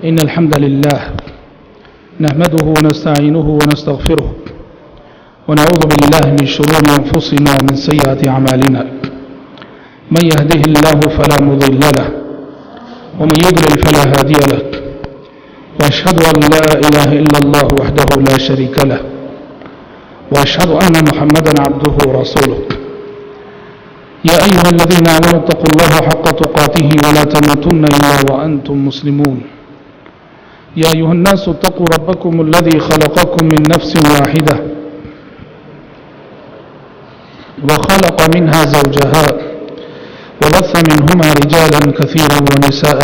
إن الحمد لله نحمده ونستعينه ونستغفره ونعوذ بالله من شرور أنفسنا ومن سيئات أعمالنا من يهده الله فلا مضل له ومن يضلل فلا هادي له وأشهد أن لا إله إلا الله وحده لا شريك له وأشهد أن محمدا عبده ورسوله يا أيها الذين آمنوا اتقوا الله حق تقاته ولا تموتن إلا وأنتم مسلمون يا أيها الناس اتقوا ربكم الذي خلقكم من نفس واحدة وخلق منها زوجها وبث منهما رجالا كثيرا ونساء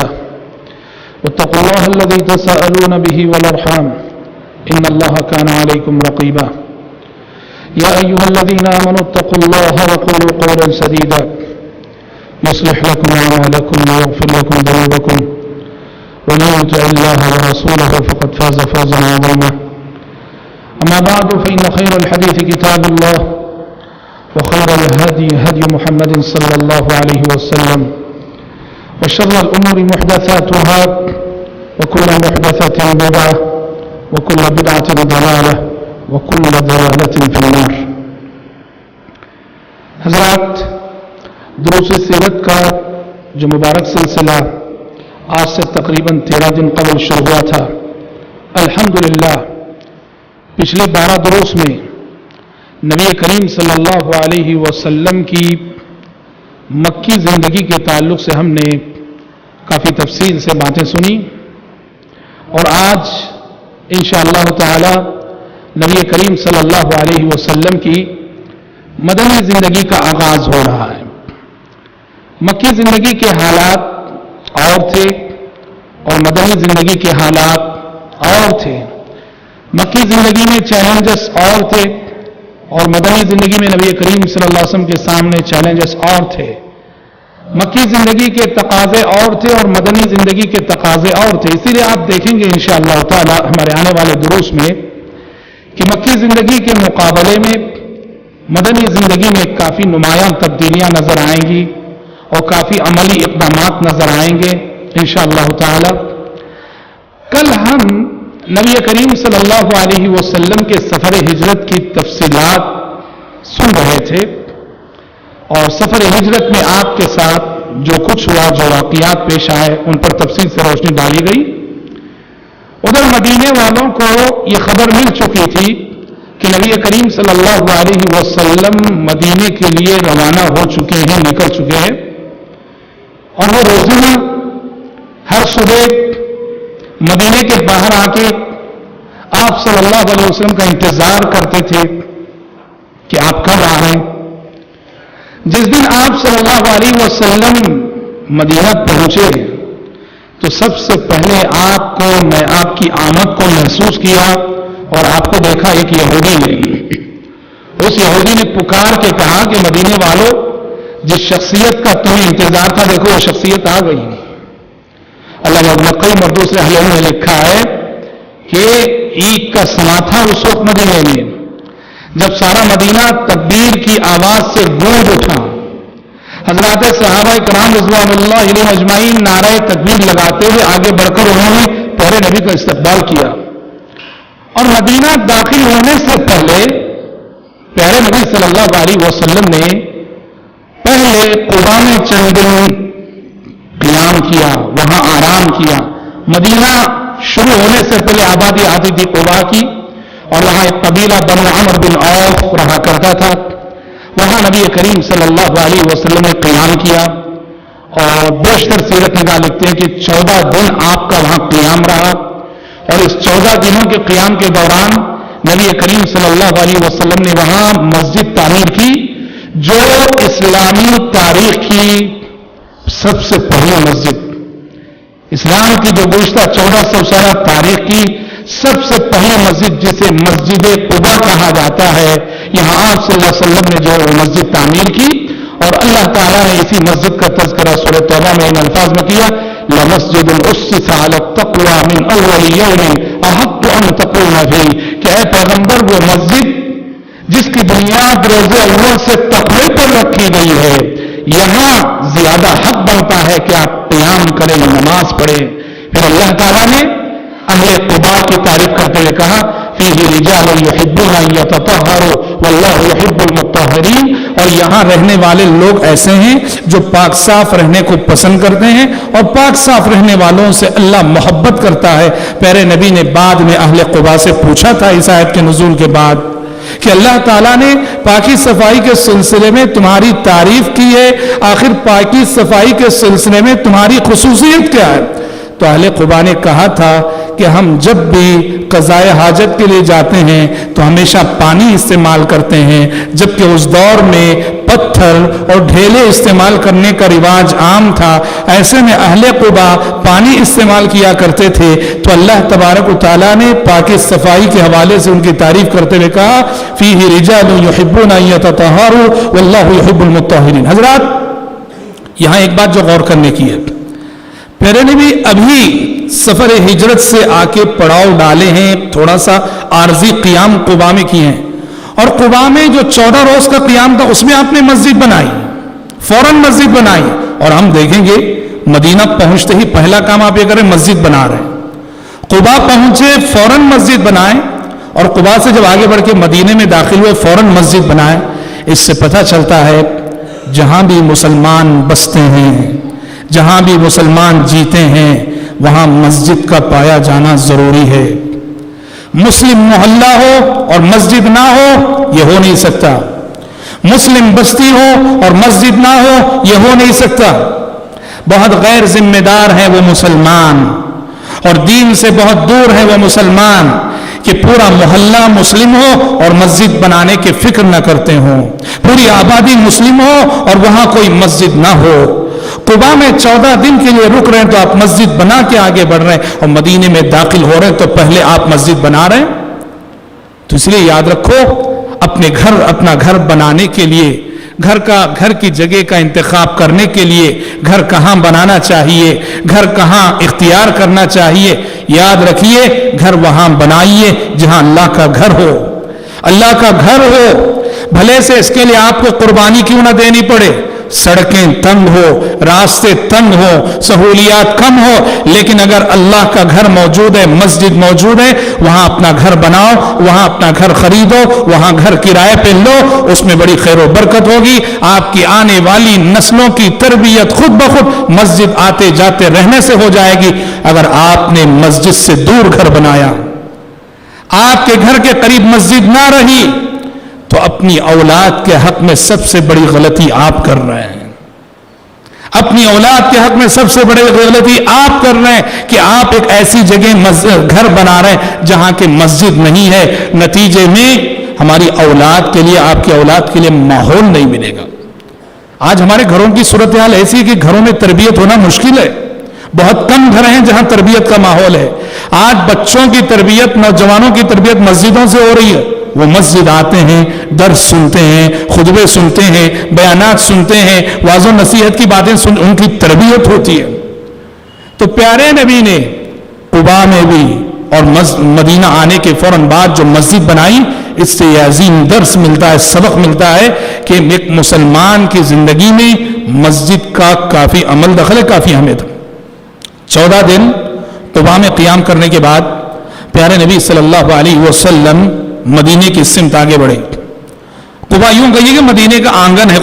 واتقوا الله الذي تساءلون به والأرحام إن الله كان عليكم رقيبا يا أيها الذين آمنوا اتقوا الله وقولوا قولا سديدا يصلح لكم أعمالكم ويغفر لكم ذنوبكم ومن يطع الله ورسوله فقد فاز فوزا عظيما أما بعد فإن خير الحديث كتاب الله وخير الهدي هدي محمد صلى الله عليه وسلم وشر الأمور محدثاتها وكل محدثة بدعة وكل بدعة ضلالة وكل ضلالة في النار. حضرات، دروس سیرت کا جو مبارک سلسلہ آج سے تقریباً 13 دن قبل شروع ہوا تھا، الحمدللہ پچھلے 12 دروس میں نبی کریم صلی اللہ علیہ وسلم کی مکی زندگی کے تعلق سے ہم نے کافی تفصیل سے باتیں سنی، اور آج انشاءاللہ تعالی نبی کریم صلی اللہ علیہ وسلم کی مدنی زندگی کا آغاز ہو رہا ہے۔ مکی زندگی کے حالات اور تھے اور مدنی زندگی کے حالات اور تھے۔ مکی زندگی میں چیلنجز اور تھے اور مدنی زندگی میں نبی کریم صلی اللہ علیہ وسلم کے سامنے چیلنجز اور تھے۔ مکی زندگی کے تقاضے اور تھے اور مدنی زندگی کے تقاضے اور تھے۔ اسی لیے آپ دیکھیں گے انشاءاللہ تعالی ہمارے آنے والے دروس میں کہ مکی زندگی کے مقابلے میں مدنی زندگی میں کافی نمایاں تبدیلیاں نظر آئیں گی اور کافی عملی اقدامات نظر آئیں گے انشاءاللہ تعالی۔ کل ہم نبی کریم صلی اللہ علیہ وسلم کے سفر ہجرت کی تفصیلات سن رہے تھے، اور سفر ہجرت میں آپ کے ساتھ جو کچھ ہوا، جو واقعات پیش آئے، ان پر تفصیل سے روشنی ڈالی گئی۔ ادھر مدینے والوں کو یہ خبر مل چکی تھی کہ نبی کریم صلی اللہ علیہ وسلم مدینے کے لیے روانہ ہو چکے ہیں، نکل چکے ہیں، اور وہ روزانہ ہر صبح مدینے کے باہر آ کے آپ صلی اللہ علیہ وسلم کا انتظار کرتے تھے کہ آپ کب آ رہے ہیں۔ جس دن آپ صلی اللہ علیہ وسلم مدینہ پہنچے تو سب سے پہلے میں آپ کی آمد کو محسوس کیا اور آپ کو دیکھا ایک یہودی نے۔ اس یہودی نے پکار کے کہا کہ مدینے والوں، جس شخصیت کا تمہیں انتظار تھا، دیکھو وہ شخصیت آ گئی۔ اللہ ابن قیم اور دوسرے اہل علم نے لکھا ہے کہ عید کا سما تھا اس وقت مدینے میں، جب سارا مدینہ تکبیر کی آواز سے گونج اٹھا۔ حضرات صحابہ کرام رضوان اللہ علیہم اجمعین نعرہ تکبیر لگاتے ہوئے آگے بڑھ کر انہوں نے پیارے نبی کا استقبال کیا، اور مدینہ داخل ہونے سے پہلے پیارے نبی صلی اللہ علیہ وسلم نے پہلے قباء میں چند دن قیام کیا، وہاں آرام کیا۔ مدینہ شروع ہونے سے پہلے آبادی آتی تھی قباء کی، اور وہاں ایک قبیلہ بنو عمرو بن عوف رہا کرتا تھا۔ وہاں نبی کریم صلی اللہ علیہ وسلم نے قیام کیا، اور بیشتر سیرت نگار لکھتے ہیں کہ 14 دن آپ کا وہاں قیام رہا، اور اس 14 دنوں کے قیام کے دوران نبی کریم صلی اللہ علیہ وسلم نے وہاں مسجد تعمیر کی، جو اسلامی تاریخ کی سب سے پہلی مسجد، اسلام کی جو گزشتہ 1400 سالہ تاریخ کی سب سے پہلی مسجد، جسے مسجد قباء کہا جاتا ہے، یہاں آپ صلی اللہ علیہ وسلم نے جو مسجد تعمیر کی، اور اللہ تعالیٰ نے اسی مسجد کا تذکرہ سورہ توبہ میں ان الفاظ میں کیا، لَمَسْجِدٌ أُسِّسَ عَلَى التَّقْوَى مِنْ أَوَّلِ يَوْمٍ أَحَقُّ أَنْ تَقُومَ فِيهِ، کہ اے پیغمبر، وہ مسجد جس کی بنیاد روز اول سے تقوی پر رکھی گئی ہے، یہاں زیادہ حق بنتا ہے کہ آپ قیام کریں، نماز پڑھیں، پھر اللہ تعالیٰ نے اہل قباء کی تعریف کرتے ہوئے کہا فیہ رجال یحبون ان یتطہروا واللہ یحب المطہرین، اور یہاں رہنے والے لوگ ایسے ہیں جو پاک صاف رہنے کو پسند کرتے ہیں اور پاک صاف رہنے والوں سے اللہ محبت کرتا ہے۔ پیارے نبی نے بعد میں اہل قباء سے پوچھا تھا اس آیت کے نزول کے بعد کہ اللہ تعالیٰ نے پاکی صفائی کے سلسلے میں تمہاری تعریف کی ہے، آخر پاکی صفائی کے سلسلے میں تمہاری خصوصیت کیا ہے؟ تو اہل قباء نے کہا تھا کہ ہم جب بھی قضائے حاجت کے لیے جاتے ہیں تو ہمیشہ پانی استعمال کرتے ہیں، جبکہ اس دور میں پتھر اور ڈھیلے استعمال کرنے کا رواج عام تھا۔ ایسے میں اہل قباء پانی استعمال کیا کرتے تھے، تو اللہ تبارک و تعالیٰ نے پاکی صفائی کے حوالے سے ان کی تعریف کرتے ہوئے کہا فیہ رجال یحبون ان یتطہروا واللہ یحب المطہرین۔ حضرات یہاں ایک بات جو غور کرنے کی ہے، پیارے نبی ابھی سفر ہجرت سے آ کے پڑاؤ ڈالے ہیں، تھوڑا سا عارضی قیام قباء میں کیے ہیں، اور قباء میں جو 14 روز کا قیام تھا اس میں آپ نے مسجد بنائی، فوراً مسجد بنائی، اور ہم دیکھیں گے مدینہ پہنچتے ہی پہلا کام آپ یہ کریں مسجد بنا رہے ہیں۔ قباء پہنچے فوراً مسجد بنائے، اور قباء سے جب آگے بڑھ کے مدینے میں داخل ہوئے فوراً مسجد بنائے۔ اس سے پتہ چلتا ہے جہاں بھی مسلمان بستے ہیں، جہاں بھی مسلمان جیتے ہیں، وہاں مسجد کا پایا جانا ضروری ہے۔ مسلم محلہ ہو اور مسجد نہ ہو یہ ہو نہیں سکتا، مسلم بستی ہو اور مسجد نہ ہو یہ ہو نہیں سکتا۔ بہت غیر ذمہ دار ہیں وہ مسلمان، اور دین سے بہت دور ہیں وہ مسلمان کہ پورا محلہ مسلم ہو اور مسجد بنانے کی فکر نہ کرتے ہوں، پوری آبادی مسلم ہو اور وہاں کوئی مسجد نہ ہو۔ قباء میں 14 دن کے لیے رک رہے ہیں تو آپ مسجد بنا کے آگے بڑھ رہے ہیں، اور مدینے میں داخل ہو رہے ہیں تو پہلے آپ مسجد بنا رہے ہیں۔ تو اس لیے یاد رکھو اپنا گھر بنانے کے لیے، گھر کی جگہ کا انتخاب کرنے کے لیے گھر کہاں بنانا چاہیے، گھر کہاں اختیار کرنا چاہیے، یاد رکھیے گھر وہاں بنائیے جہاں اللہ کا گھر ہو، اللہ کا گھر ہو، بھلے سے اس کے لیے آپ کو قربانی کیوں نہ دینی پڑے، سڑکیں تنگ ہو، راستے تنگ ہو، سہولیات کم ہو، لیکن اگر اللہ کا گھر موجود ہے، مسجد موجود ہے، وہاں اپنا گھر بناؤ، وہاں اپنا گھر خریدو، وہاں گھر کرائے پہ لو، اس میں بڑی خیر و برکت ہوگی۔ آپ کی آنے والی نسلوں کی تربیت خود بخود مسجد آتے جاتے رہنے سے ہو جائے گی۔ اگر آپ نے مسجد سے دور گھر بنایا، آپ کے گھر کے قریب مسجد نہ رہی، تو اپنی اولاد کے حق میں سب سے بڑی غلطی آپ کر رہے ہیں، اپنی اولاد کے حق میں سب سے بڑی غلطی آپ کر رہے ہیں کہ آپ ایک ایسی جگہ گھر بنا رہے ہیں جہاں کہ مسجد نہیں ہے، نتیجے میں ہماری اولاد کے لیے، آپ کی اولاد کے لیے ماحول نہیں ملے گا۔ آج ہمارے گھروں کی صورتحال ایسی ہے کہ گھروں میں تربیت ہونا مشکل ہے، بہت کم گھر ہیں جہاں تربیت کا ماحول ہے۔ آج بچوں کی تربیت، نوجوانوں کی تربیت مسجدوں سے ہو رہی ہے، وہ مسجد آتے ہیں، درس سنتے ہیں، خطبے سنتے ہیں، بیانات سنتے ہیں، واعظ و نصیحت کی باتیں ان کی تربیت ہوتی ہے۔ تو پیارے نبی نے قباء میں بھی اور مدینہ آنے کے فوراً بعد جو مسجد بنائی، اس سے یہ عظیم درس ملتا ہے، سبق ملتا ہے کہ ایک مسلمان کی زندگی میں مسجد کا کافی عمل دخل ہے، کافی اہمیت ہے۔ 14 دن قباء میں قیام کرنے کے بعد پیارے نبی صلی اللہ علیہ وسلم مدینے کی سمت آگے بڑھے۔ قباء یوں کہیے کہ مدینے کا آنگن ہے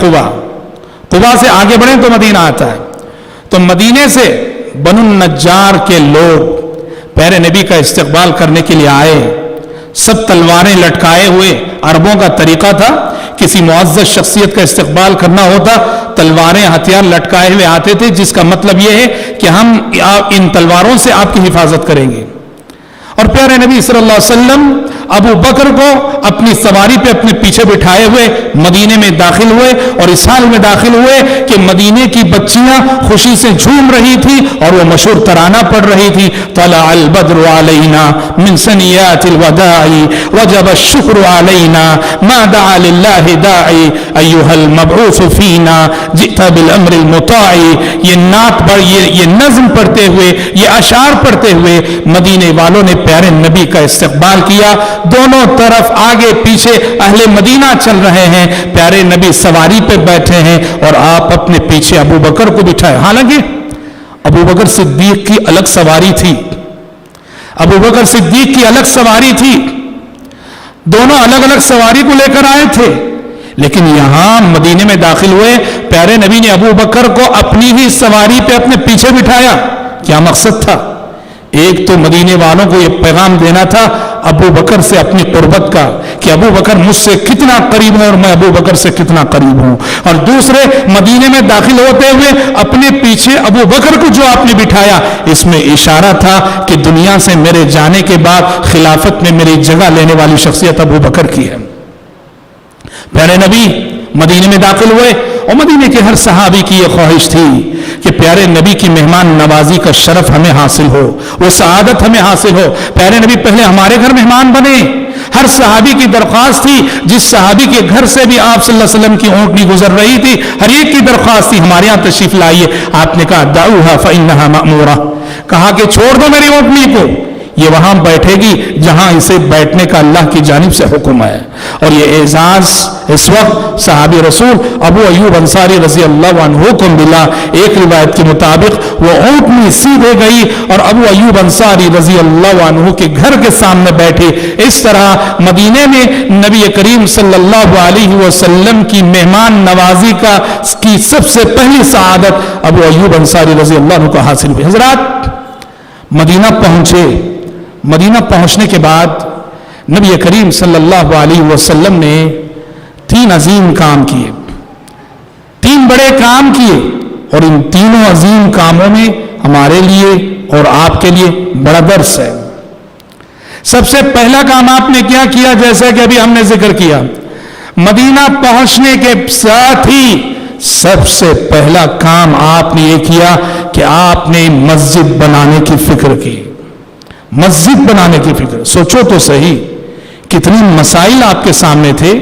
قباء سے آگے بڑھیں تو مدینہ آتا ہے۔ تو مدینے سے بنو النجار کے لوگ پیارے نبی کا استقبال کرنے کے لیے آئے، سب تلواریں لٹکائے ہوئے۔ عربوں کا طریقہ تھا، کسی معزز شخصیت کا استقبال کرنا ہوتا تلواریں ہتھیار لٹکائے ہوئے آتے تھے، جس کا مطلب یہ ہے کہ ہم ان تلواروں سے آپ کی حفاظت کریں گے۔ اور پیارے نبی صلی اللہ علیہ وسلم ابو بکر کو اپنی سواری پہ اپنے پیچھے بٹھائے ہوئے مدینے میں داخل ہوئے، اور اس حال میں داخل ہوئے کہ مدینے کی بچیاں خوشی سے جھوم رہی تھی اور وہ مشہور ترانہ پڑھ رہی تھی، طلع البدر علینا من ثنیات الوداع وجب الشکر علینا ما دعا للہ داعی ایھا المبعوث فینا جئت بالامر المطاع۔ یہ نعت پڑھ، یہ نظم پڑھتے ہوئے، یہ اشعار پڑھتے ہوئے مدینے والوں نے پیارے نبی کا استقبال کیا۔ دونوں طرف آگے پیچھے اہل مدینہ چل رہے ہیں، پیارے نبی سواری پہ بیٹھے ہیں اور آپ اپنے پیچھے ابو بکر کو بٹھائے۔ حالانکہ ابو بکر صدیق کی الگ سواری تھی، ابو بکر صدیق کی الگ سواری تھی، دونوں الگ الگ سواری کو لے کر آئے تھے، لیکن یہاں مدینے میں داخل ہوئے، پیارے نبی نے ابو بکر کو اپنی ہی سواری پہ اپنے پیچھے بٹھایا۔ کیا مقصد تھا؟ ایک تو مدینے والوں کو یہ پیغام دینا تھا ابو بکر سے اپنی قربت کا، کہ ابو بکر مجھ سے کتنا قریب ہے اور میں ابو بکر سے کتنا قریب ہوں، اور دوسرے مدینے میں داخل ہوتے ہوئے اپنے پیچھے ابو بکر کو جو آپ نے بٹھایا، اس میں اشارہ تھا کہ دنیا سے میرے جانے کے بعد خلافت میں میری جگہ لینے والی شخصیت ابو بکر کی ہے۔ پیارے نبی مدینے میں داخل ہوئے، اور مدینے کے ہر صحابی کی یہ خواہش تھی کہ پیارے نبی کی مہمان نوازی کا شرف ہمیں حاصل ہو، وہ سعادت ہمیں حاصل ہو، پیارے نبی پہلے ہمارے گھر مہمان بنے۔ ہر صحابی کی درخواست تھی، جس صحابی کے گھر سے بھی آپ صلی اللہ علیہ وسلم کی اونٹنی گزر رہی تھی، ہر ایک کی درخواست تھی ہمارے یہاں تشریف لائیے۔ آپ نے کہا دعوها فإنها مأمورہ، کہا کہ چھوڑ دو میری اونٹنی کو، یہ وہاں بیٹھے گی جہاں اسے بیٹھنے کا اللہ کی جانب سے حکم ہے۔ اور یہ اعزاز اس وقت صحابی رسول ابو ایوب انصاری رضی اللہ عنہ کو ملا۔ ایک روایت کے مطابق وہ اونٹنی سیدھے گئی اور ابو ایوب انصاری رضی اللہ عنہ کے گھر کے سامنے بیٹھے۔ اس طرح مدینے میں نبی کریم صلی اللہ علیہ وسلم کی مہمان نوازی کی سب سے پہلی سعادت ابو ایوب انصاری رضی اللہ عنہ کو حاصل ہوئی۔ حضرات مدینہ پہنچے، مدینہ پہنچنے کے بعد نبی کریم صلی اللہ علیہ وسلم نے 3 عظیم کام کیے، 3 بڑے کام کیے، اور ان تینوں عظیم کاموں میں ہمارے لیے اور آپ کے لیے بڑا درس ہے۔ سب سے پہلا کام آپ نے کیا کیا؟ جیسا کہ ابھی ہم نے ذکر کیا، مدینہ پہنچنے کے ساتھ ہی سب سے پہلا کام آپ نے یہ کیا کہ آپ نے مسجد بنانے کی فکر کی۔ مسجد بنانے کی فکر، سوچو تو صحیح کتنے مسائل آپ کے سامنے تھے،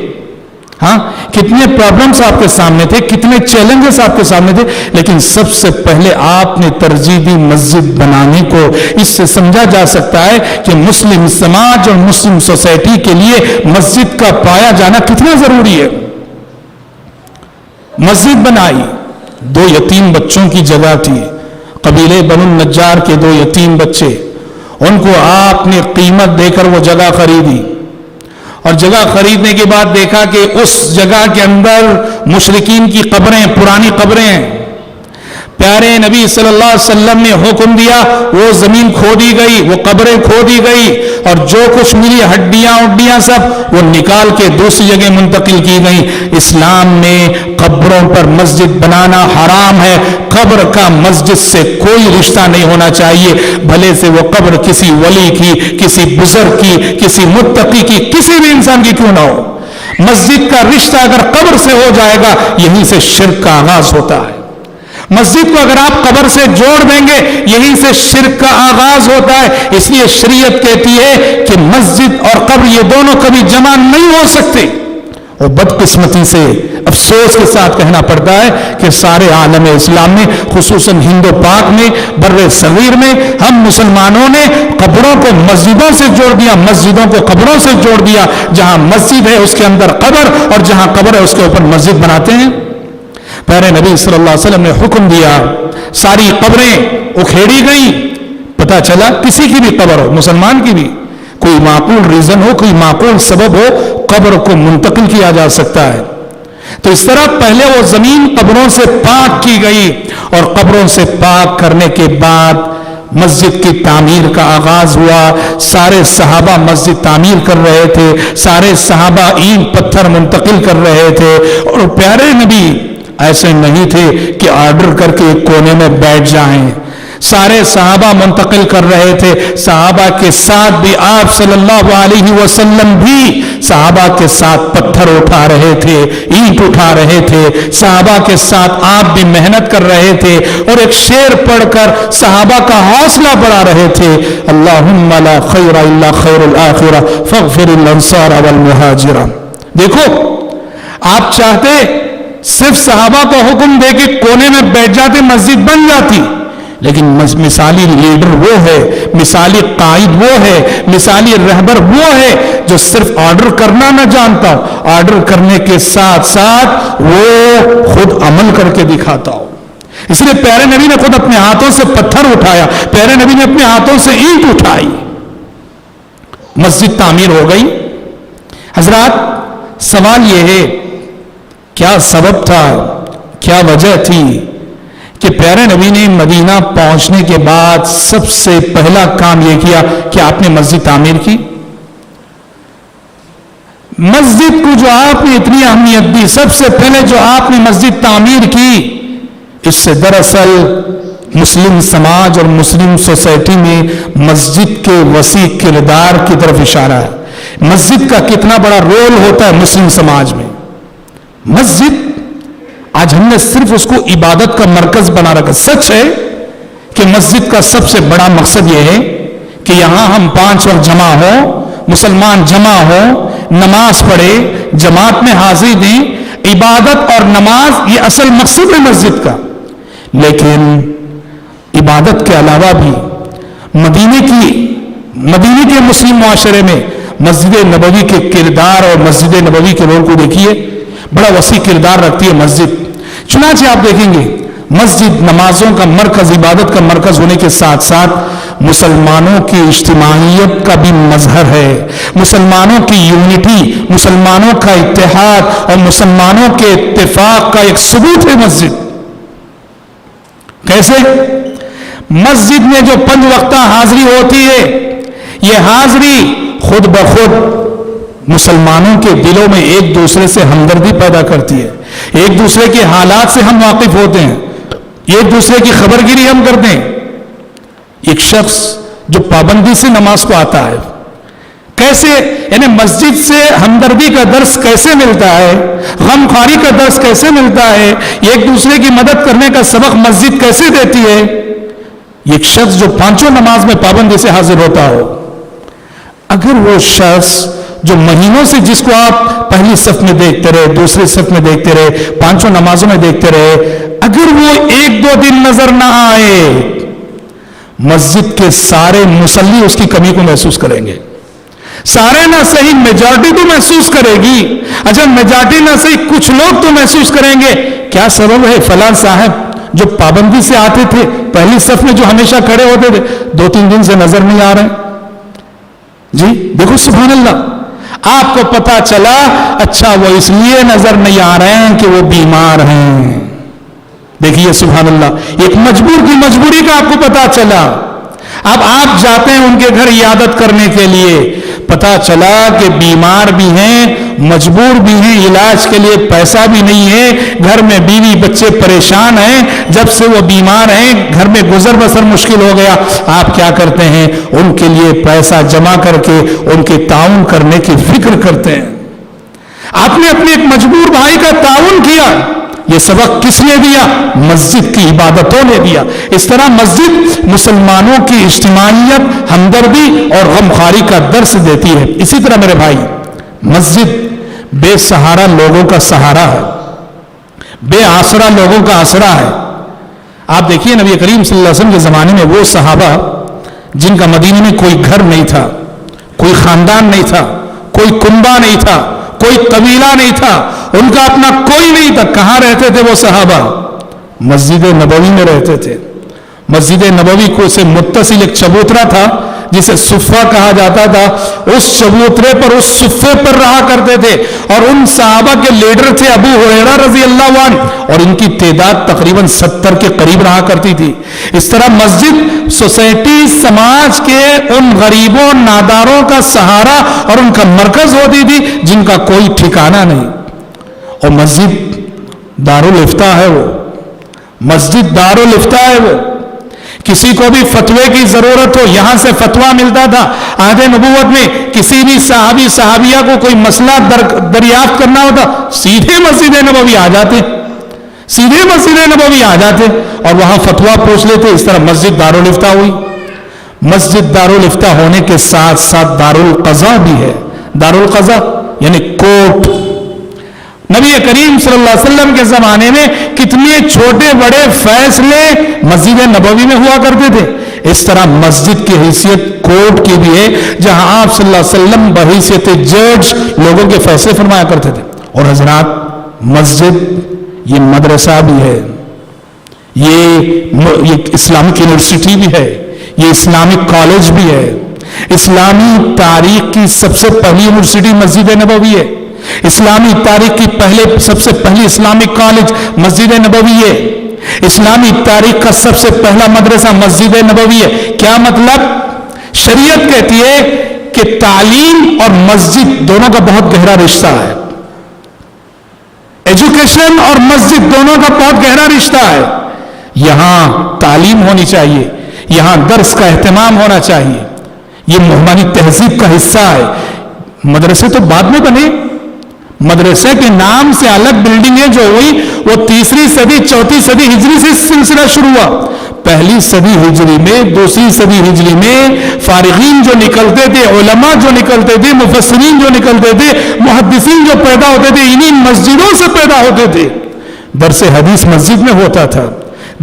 ہاں کتنے پرابلمز آپ کے سامنے تھے، کتنے چیلنجز آپ کے سامنے تھے، لیکن سب سے پہلے آپ نے ترجیح دی مسجد بنانے کو۔ اس سے سمجھا جا سکتا ہے کہ مسلم سماج اور مسلم سوسائٹی کے لیے مسجد کا پایا جانا کتنا ضروری ہے۔ مسجد بنائی، 2 یتیم بچوں کی جگہ تھی، قبیلے بنو النجار کے 2 یتیم بچے، ان کو آپ نے قیمت دے کر وہ جگہ خریدی، اور جگہ خریدنے کے بعد دیکھا کہ اس جگہ کے اندر مشرکین کی قبریں، پرانی قبریں ہیں۔ پیارے نبی صلی اللہ علیہ وسلم نے حکم دیا، وہ زمین کھودی گئی، وہ قبریں کھودی گئی، اور جو کچھ ملی ہڈیاں سب وہ نکال کے دوسری جگہ منتقل کی گئی۔ اسلام میں قبروں پر مسجد بنانا حرام ہے، قبر کا مسجد سے کوئی رشتہ نہیں ہونا چاہیے، بھلے سے وہ قبر کسی ولی کی، کسی بزرگ کی، کسی متقی کی، کسی بھی انسان کی کیوں نہ ہو۔ مسجد کا رشتہ اگر قبر سے ہو جائے گا، یہیں سے شرک کا آغاز ہوتا ہے۔ مسجد کو اگر آپ قبر سے جوڑ دیں گے، یہیں سے شرک کا آغاز ہوتا ہے۔ اس لیے شریعت کہتی ہے کہ مسجد اور قبر یہ دونوں کبھی جمع نہیں ہو سکتے۔ اور بدقسمتی سے افسوس کے ساتھ کہنا پڑتا ہے کہ سارے عالم اسلام میں، خصوصاً ہند و پاک میں، بر صغیر میں، ہم مسلمانوں نے قبروں کو مسجدوں سے جوڑ دیا، مسجدوں کو قبروں سے جوڑ دیا۔ جہاں مسجد ہے اس کے اندر قبر، اور جہاں قبر ہے اس کے اوپر مسجد بناتے ہیں۔ پیارے نبی صلی اللہ علیہ وسلم نے حکم دیا، ساری قبریں اکھیڑی گئیں۔ پتہ چلا کسی کی بھی قبر ہو، مسلمان کی بھی، کوئی معقول ریزن ہو، کوئی معقول سبب ہو، قبر کو منتقل کیا جا سکتا ہے۔ تو اس طرح پہلے وہ زمین قبروں سے پاک کی گئی، اور قبروں سے پاک کرنے کے بعد مسجد کی تعمیر کا آغاز ہوا۔ سارے صحابہ مسجد تعمیر کر رہے تھے، سارے صحابہ اینٹ پتھر منتقل کر رہے تھے، اور پیارے نبی ایسے نہیں تھے کہ آرڈر کر کے ایک کونے میں بیٹھ جائیں۔ سارے صحابہ منتقل کر رہے تھے، صحابہ کے ساتھ بھی آپ صلی اللہ علیہ وسلم بھی صحابہ کے ساتھ پتھر اٹھا رہے تھے، اینٹ اٹھا رہے تھے، صحابہ کے ساتھ آپ بھی محنت کر رہے تھے، اور ایک شعر پڑھ کر صحابہ کا حوصلہ بڑھا رہے تھے، اللہم لا خیر الا خیر الآخرہ فاغفر الانصار والمہاجرہ۔ دیکھو آپ چاہتے صرف صحابہ کو حکم دے کے کونے میں بیٹھ جاتے، مسجد بن جاتی، لیکن مثالی لیڈر وہ ہے، مثالی قائد وہ ہے، مثالی رہبر وہ ہے جو صرف آرڈر کرنا نہ جانتا ہو، آرڈر کرنے کے ساتھ ساتھ وہ خود عمل کر کے دکھاتا ہو۔ اس لیے پیارے نبی نے خود اپنے ہاتھوں سے پتھر اٹھایا، پیارے نبی نے اپنے ہاتھوں سے اینٹ اٹھائی، مسجد تعمیر ہو گئی۔ حضرات سوال یہ ہے کیا سبب تھا، کیا وجہ تھی کہ پیارے نبی نے مدینہ پہنچنے کے بعد سب سے پہلا کام یہ کیا کہ آپ نے مسجد تعمیر کی؟ مسجد کو جو آپ نے اتنی اہمیت دی، سب سے پہلے جو آپ نے مسجد تعمیر کی، اس سے دراصل مسلم سماج اور مسلم سوسائٹی میں مسجد کے وسیع کردار کی طرف اشارہ ہے۔ مسجد کا کتنا بڑا رول ہوتا ہے مسلم سماج میں۔ مسجد آج ہم نے صرف اس کو عبادت کا مرکز بنا رکھا۔ سچ ہے کہ مسجد کا سب سے بڑا مقصد یہ ہے کہ یہاں ہم 5 وقت جمع ہوں، مسلمان جمع ہوں، نماز پڑھے، جماعت میں حاضری دیں۔ عبادت اور نماز یہ اصل مقصد ہے مسجد کا، لیکن عبادت کے علاوہ بھی مدینے کے مسلم معاشرے میں مسجد نبوی کے کردار اور مسجد نبوی کے رول کو دیکھیے، بڑا وسیع کردار رکھتی ہے مسجد۔ چنانچہ آپ دیکھیں گے مسجد نمازوں کا مرکز، عبادت کا مرکز ہونے کے ساتھ ساتھ مسلمانوں کی اجتماعیت کا بھی مظہر ہے، مسلمانوں کی یونٹی، مسلمانوں کا اتحاد اور مسلمانوں کے اتفاق کا ایک ثبوت ہے مسجد۔ کیسے؟ مسجد میں جو 5 وقتہ حاضری ہوتی ہے، یہ حاضری خود بخود مسلمانوں کے دلوں میں ایک دوسرے سے ہمدردی پیدا کرتی ہے، ایک دوسرے کے حالات سے ہم واقف ہوتے ہیں، ایک دوسرے کی خبر گیری ہم کرتے ہیں۔ ایک شخص جو پابندی سے نماز کو آتا ہے، کیسے یعنی مسجد سے ہمدردی کا درس کیسے ملتا ہے، غم خواری کا درس کیسے ملتا ہے، ایک دوسرے کی مدد کرنے کا سبق مسجد کیسے دیتی ہے۔ ایک شخص جو 5 نماز میں پابندی سے حاضر ہوتا ہو، اگر وہ شخص جو مہینوں سے جس کو آپ پہلی صف میں دیکھتے رہے، دوسری صف میں دیکھتے رہے، 5 نمازوں میں دیکھتے رہے، اگر وہ 1-2 دن نظر نہ آئے، مسجد کے سارے مصلی اس کی کمی کو محسوس کریں گے۔ سارے نہ صحیح میجارٹی تو محسوس کرے گی، اچھا میجارٹی نہ صحیح کچھ لوگ تو محسوس کریں گے۔ کیا سبب ہے؟ فلاں صاحب جو پابندی سے آتے تھے، پہلی صف میں جو ہمیشہ کھڑے ہوتے تھے، 2-3 دن سے نظر نہیں آ رہے۔ جی دیکھو سبحان اللہ، آپ کو پتا چلا اچھا وہ اس لیے نظر نہیں آ رہے ہیں کہ وہ بیمار ہیں۔ دیکھیے سبحان اللہ، ایک مجبور کی مجبوری کا آپ کو پتا چلا۔ اب آپ جاتے ہیں ان کے گھر عیادت کرنے کے لیے، پتا چلا کہ بیمار بھی ہیں، مجبور بھی ہیں، علاج کے لیے پیسہ بھی نہیں ہے، گھر میں بیوی بچے پریشان ہیں، جب سے وہ بیمار ہیں گھر میں گزر بسر مشکل ہو گیا۔ آپ کیا کرتے ہیں؟ ان کے لیے پیسہ جمع کر کے ان کے تعاون کرنے کی فکر کرتے ہیں۔ آپ نے اپنے ایک مجبور بھائی کا تعاون کیا، یہ سبق کس نے دیا؟ مسجد کی عبادتوں نے دیا۔ اس طرح مسجد مسلمانوں کی اجتماعیت، ہمدردی اور غمخواری کا درس دیتی ہے۔ اسی طرح میرے بھائی، مسجد بے سہارا لوگوں کا سہارا ہے، بے آسرا لوگوں کا آسرا ہے۔ آپ دیکھیے نبی کریم صلی اللہ علیہ وسلم کے زمانے میں وہ صحابہ جن کا مدینے میں کوئی گھر نہیں تھا، کوئی خاندان نہیں تھا، کوئی کنبہ نہیں تھا، کوئی قبیلہ نہیں تھا، ان کا اپنا کوئی نہیں تھا، کہاں رہتے تھے وہ صحابہ؟ مسجد نبوی میں رہتے تھے۔ مسجد نبوی کو سے متصل ایک چبوترا تھا جسے صفہ کہا جاتا تھا، اس چبوترے پر، اس صفے پر رہا کرتے تھے، اور ان صحابہ کے لیڈر تھے ابو ہریرہ رضی اللہ عنہ، اور ان کی تعداد تقریباً 70 کے قریب رہا کرتی تھی۔ اس طرح مسجد سوسائٹی، سماج کے ان غریبوں ناداروں کا سہارا اور ان کا مرکز ہوتی تھی جن کا کوئی ٹھکانہ نہیں۔ اور مسجد دارالفتہ ہے، وہ مسجد دارالفتہ ہے، وہ کسی کو بھی فتوے کی ضرورت ہو یہاں سے فتویٰ ملتا تھا۔ عہد نبوت میں کسی بھی صحابی صحابیہ کو کوئی مسئلہ دریافت کرنا ہوتا، سیدھے مسجد نبوی آ جاتے، سیدھے مسجد نبوی آ جاتے اور وہاں فتویٰ پوچھ لیتے۔ اس طرح مسجد دارالفتہ ہوئی۔ مسجد دارالفتہ ہونے کے ساتھ ساتھ دارالقضاء بھی ہے۔ دارالقضاء یعنی کورٹ۔ نبی کریم صلی اللہ علیہ وسلم کے زمانے میں کتنے چھوٹے بڑے فیصلے مسجد نبوی میں ہوا کرتے تھے۔ اس طرح مسجد کی حیثیت کورٹ کی بھی ہے، جہاں آپ صلی اللہ علیہ وسلم بحیثیت جج لوگوں کے فیصلے فرمایا کرتے تھے۔ اور حضرات، مسجد یہ مدرسہ بھی ہے، یہ اسلامک یونیورسٹی بھی ہے، یہ اسلامک کالج بھی ہے، اسلامی تاریخ کی سب سے پہلی یونیورسٹی مسجد نبوی ہے، اسلامی تاریخ کی سب سے پہلی اسلامک کالج مسجد نبوی ہے، اسلامی تاریخ کا سب سے پہلا مدرسہ مسجد نبوی ہے۔ کیا مطلب؟ شریعت کہتی ہے کہ تعلیم اور مسجد دونوں کا بہت گہرا رشتہ ہے، ایجوکیشن اور مسجد دونوں کا بہت گہرا رشتہ ہے۔ یہاں تعلیم ہونی چاہیے، یہاں درس کا اہتمام ہونا چاہیے، یہ ہماری تہذیب کا حصہ ہے۔ مدرسے تو بعد میں بنے، مدرسے کے نام سے الگ بلڈنگیں جو ہوئی وہ 3ری صدی 4 صدی ہجری سے سلسلہ شروع ہوا۔ پہلی صدی ہجری میں، 2 صدی ہجری میں فارغین جو نکلتے تھے، علماء جو نکلتے تھے، مفسرین جو نکلتے تھے، محدثین جو پیدا ہوتے تھے، انہی مسجدوں سے پیدا ہوتے تھے۔ درس حدیث مسجد میں ہوتا تھا،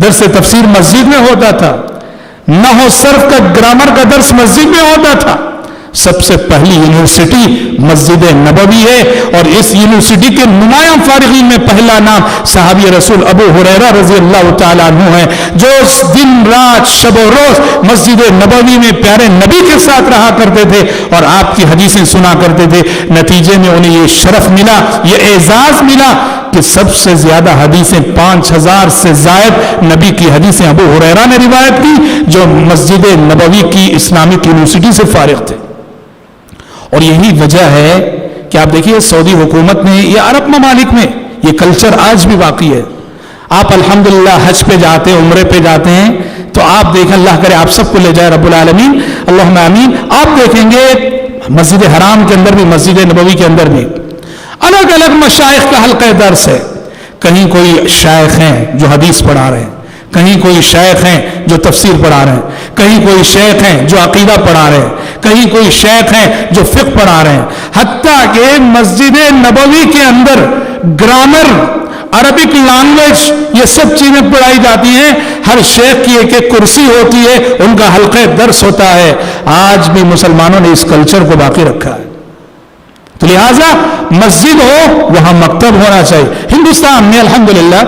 درس تفسیر مسجد میں ہوتا تھا، نحو صرف کا گرامر کا درس مسجد میں ہوتا تھا۔ سب سے پہلی یونیورسٹی مسجد نبوی ہے، اور اس یونیورسٹی کے نمایاں فارغین میں پہلا نام صحابی رسول ابو ہریرہ رضی اللہ تعالیٰ عنہ ہے، جو دن رات شب و روز مسجد نبوی میں پیارے نبی کے ساتھ رہا کرتے تھے اور آپ کی حدیثیں سنا کرتے تھے۔ نتیجے میں انہیں یہ شرف ملا، یہ اعزاز ملا کہ سب سے زیادہ حدیثیں 5000 سے زائد نبی کی حدیثیں ابو ہریرہ نے روایت کی، جو مسجد نبوی کی اسلامک یونیورسٹی سے فارغ تھے۔ اور یہی وجہ ہے کہ آپ دیکھیے سعودی حکومت نے یا عرب ممالک میں یہ کلچر آج بھی باقی ہے۔ آپ الحمدللہ حج پہ جاتے ہیں، عمرے پہ جاتے ہیں، تو آپ دیکھیں، اللہ کرے آپ سب کو لے جائے رب العالمین، اللہم آمین، آپ دیکھیں گے مسجد حرام کے اندر بھی، مسجد نبوی کے اندر بھی الگ الگ مشائخ کا حلقہ درس ہے۔ کہیں کوئی شیخ ہیں جو حدیث پڑھا رہے ہیں، کہیں کوئی شیخ ہیں جو تفسیر پڑھا رہے ہیں، کہیں کوئی شیخ ہیں جو عقیدہ پڑھا رہے ہیں، کہیں کوئی شیخ ہیں جو فقہ پڑھا رہے ہیں، حتیٰ کہ مسجد نبوی کے اندر گرامر، عربک لینگویج، یہ سب چیزیں پڑھائی جاتی ہیں۔ ہر شیخ کی ایک ایک کرسی ہوتی ہے، ان کا حلقہ درس ہوتا ہے۔ آج بھی مسلمانوں نے اس کلچر کو باقی رکھا ہے، تو لہٰذا مسجد ہو وہاں مکتب ہونا چاہیے۔ ہندوستان میں الحمدللہ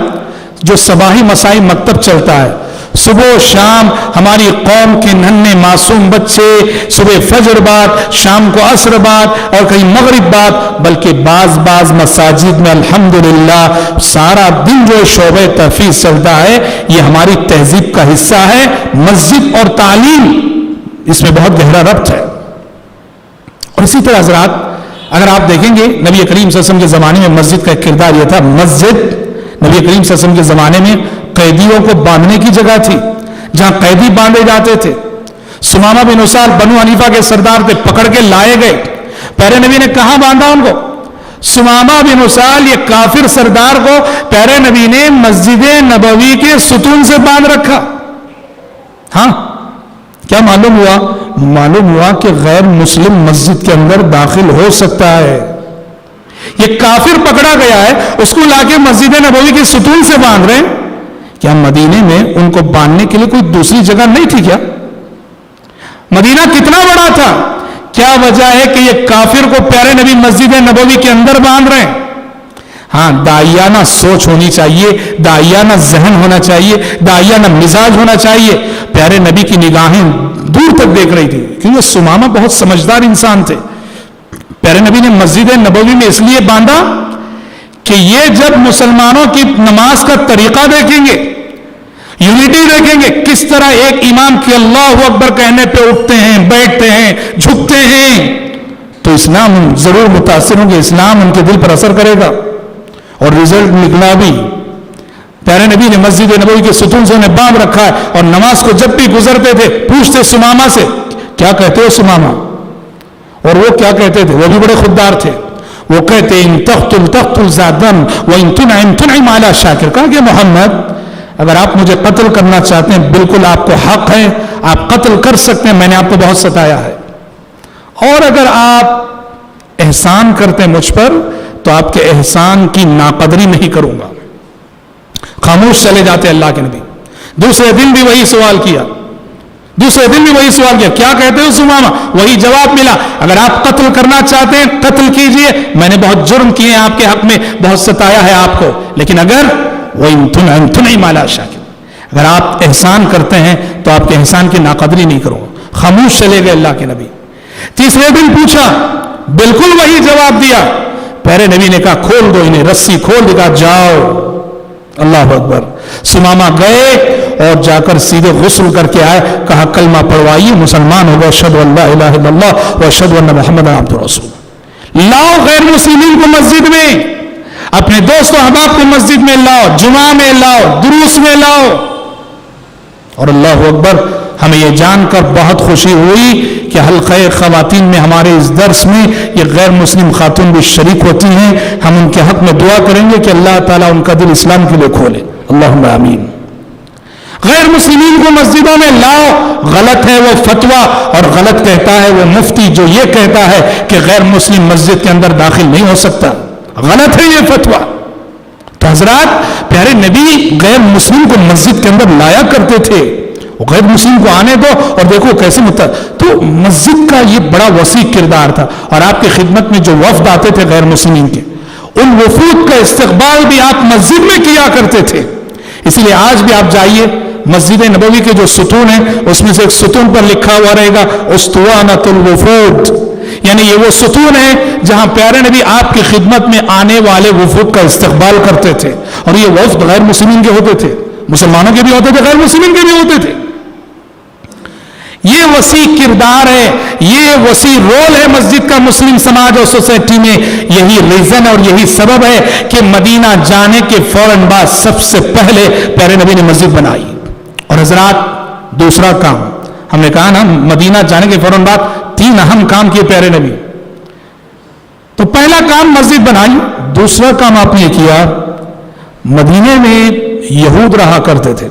جو صباحی مسائی مکتب چلتا ہے، صبح و شام ہماری قوم کے ننھے معصوم بچے صبح فجر بعد، شام کو عصر بعد اور کہیں مغرب بعد، بلکہ بعض مساجد میں الحمدللہ سارا دن جو شعبہ تحفیظ چلتا ہے، یہ ہماری تہذیب کا حصہ ہے۔ مسجد اور تعلیم، اس میں بہت گہرا ربط ہے۔ اور اسی طرح حضرات اگر آپ دیکھیں گے نبی کریم صلی اللہ علیہ وسلم کے زمانے میں مسجد کا ایک کردار یہ تھا، مسجد نبی کریم صلی اللہ علیہ وسلم کے زمانے میں قیدیوں کو باندھنے کی جگہ تھی، جہاں قیدی باندھے جاتے تھے۔ سمامہ بن اسال بنو حنیفہ کے سردار تھے، پکڑ کے لائے گئے، پیارے نبی نے کہاں باندھا ان کو؟ سمامہ بن اسال یہ کافر سردار کو پیارے نبی نے مسجد نبوی کے ستون سے باندھ رکھا۔ ہاں، کیا معلوم ہوا؟ معلوم ہوا کہ غیر مسلم مسجد کے اندر داخل ہو سکتا ہے۔ یہ کافر پکڑا گیا ہے، اس کو لا کے مسجد نبوی کے ستون سے باندھ رہے ہیں۔ کیا مدینے میں ان کو باندھنے کے لیے کوئی دوسری جگہ نہیں تھی کیا؟ مدینہ کتنا بڑا تھا، کیا وجہ ہے کہ یہ کافر کو پیارے نبی مسجد نبوی کے اندر باندھ رہے ہیں؟ ہاں، داعیانہ سوچ ہونی چاہیے، داعیانہ ذہن ہونا چاہیے، داعیانہ مزاج ہونا چاہیے۔ پیارے نبی کی نگاہیں دور تک دیکھ رہی تھی، کیونکہ سمامہ بہت سمجھدار انسان تھے۔ پیارے نبی نے مسجد نبوی میں اس لیے باندھا کہ یہ جب مسلمانوں کی نماز کا طریقہ دیکھیں گے، یونٹی دیکھیں گے، کس طرح ایک امام کے اللہ اکبر کہنے پہ اٹھتے ہیں، بیٹھتے ہیں، جھکتے ہیں، تو اسلام ضرور متاثر ہوں گے، اسلام ان کے دل پر اثر کرے گا۔ اور رزلٹ نکلا بھی، پیارے نبی نے مسجد نبوی کے ستون سے انہیں باندھ رکھا ہے، اور نماز کو جب بھی گزرتے تھے پوچھتے سمامہ سے، کیا کہتے ہو سمامہ؟ اور وہ کیا کہتے تھے؟ وہ بھی بڑے خوددار تھے، وہ کہتے ان تقتل تقتل ذاتن وان تنعم تنعم علی شاکر۔ کہا کہ محمد اگر آپ مجھے قتل کرنا چاہتے ہیں بالکل آپ کو حق ہے، آپ قتل کر سکتے ہیں، میں نے آپ کو بہت ستایا ہے، اور اگر آپ احسان کرتے ہیں مجھ پر تو آپ کے احسان کی ناقدری نہیں کروں گا۔ خاموش چلے جاتے اللہ کے نبی۔ دوسرے دن بھی وہی سوال کیا، کیا کہتے ہو سمامہ؟ وہی جواب ملا، اگر آپ قتل کرنا چاہتے ہیں قتل کیجئے، میں نے بہت جرم کیے ہیں آپ کے حق میں، بہت ستایا ہے آپ کو، لیکن اگر وہ اگر آپ احسان کرتے ہیں تو آپ کے احسان کی ناقدری نہیں کرو. خاموش چلے گئے اللہ کے نبی. تیسرے دن پوچھا, بالکل وہی جواب دیا. پیارے نبی نے کہا کھول دو انہیں, رسی کھول دیا, جاؤ. اللہ اکبر. سمامہ گئے اور جا کر سیدھے غسل کر کے آئے, کہا کلمہ پڑھوائیے, مسلمان ہو گئے, اشہد ان لا الہ الا اللہ و اشہد ان محمد عبدہ ورسولہ. لاؤ غیر مسلمین کو مسجد میں, اپنے دوست و احباب کو مسجد میں لاؤ, جمعہ میں لاؤ, دروس میں لاؤ. اور اللہ اکبر, ہمیں یہ جان کر بہت خوشی ہوئی کہ حلقہ خواتین میں ہمارے اس درس میں یہ غیر مسلم خاتون بھی شریک ہوتی ہیں. ہم ان کے حق میں دعا کریں گے کہ اللہ تعالیٰ ان کا دل اسلام کے لیے کھولے. اللہم آمین. غیر مسلمین کو مسجدوں میں لاؤ. غلط ہے وہ فتویٰ, اور غلط کہتا ہے وہ مفتی جو یہ کہتا ہے کہ غیر مسلم مسجد کے اندر داخل نہیں ہو سکتا. غلط ہے یہ فتویٰ. تو حضرات, پیارے نبی غیر مسلم کو مسجد کے اندر لایا کرتے تھے. وہ غیر مسلم کو آنے دو, اور دیکھو کیسے تو مسجد کا یہ بڑا وسیع کردار تھا. اور آپ کی خدمت میں جو وفد آتے تھے غیر مسلمین کے, ان وفود کا استقبال بھی آپ مسجد میں کیا کرتے تھے. اس لیے آج بھی آپ جائیے, مسجد نبوی کے جو ستون ہیں اس میں سے ایک ستون پر لکھا ہوا رہے گا اسطوانۃ الوفود, یعنی یہ وہ ستون ہے جہاں پیارے نبی آپ کی خدمت میں آنے والے وفود کا استقبال کرتے تھے. اور یہ وفد غیر مسلمین کے ہوتے تھے, مسلمانوں کے بھی ہوتے تھے, غیر مسلمین کے بھی ہوتے تھے. یہ وسیع کردار ہے, یہ وسیع رول ہے مسجد کا مسلم سماج اور سوسائٹی میں. یہی ریزن اور یہی سبب ہے کہ مدینہ جانے کے فوراً بعد سب سے پہلے پیارے نبی نے مسجد بنائی. اور حضرات, دوسرا کام ہم نے کہا نا, مدینہ جانے کے فوراً بعد 3 اہم کام کیے پیارے نبی. تو پہلا کام مسجد بنائی. دوسرا کام آپ نے کیا, مدینے میں یہود رہا کرتے تھے.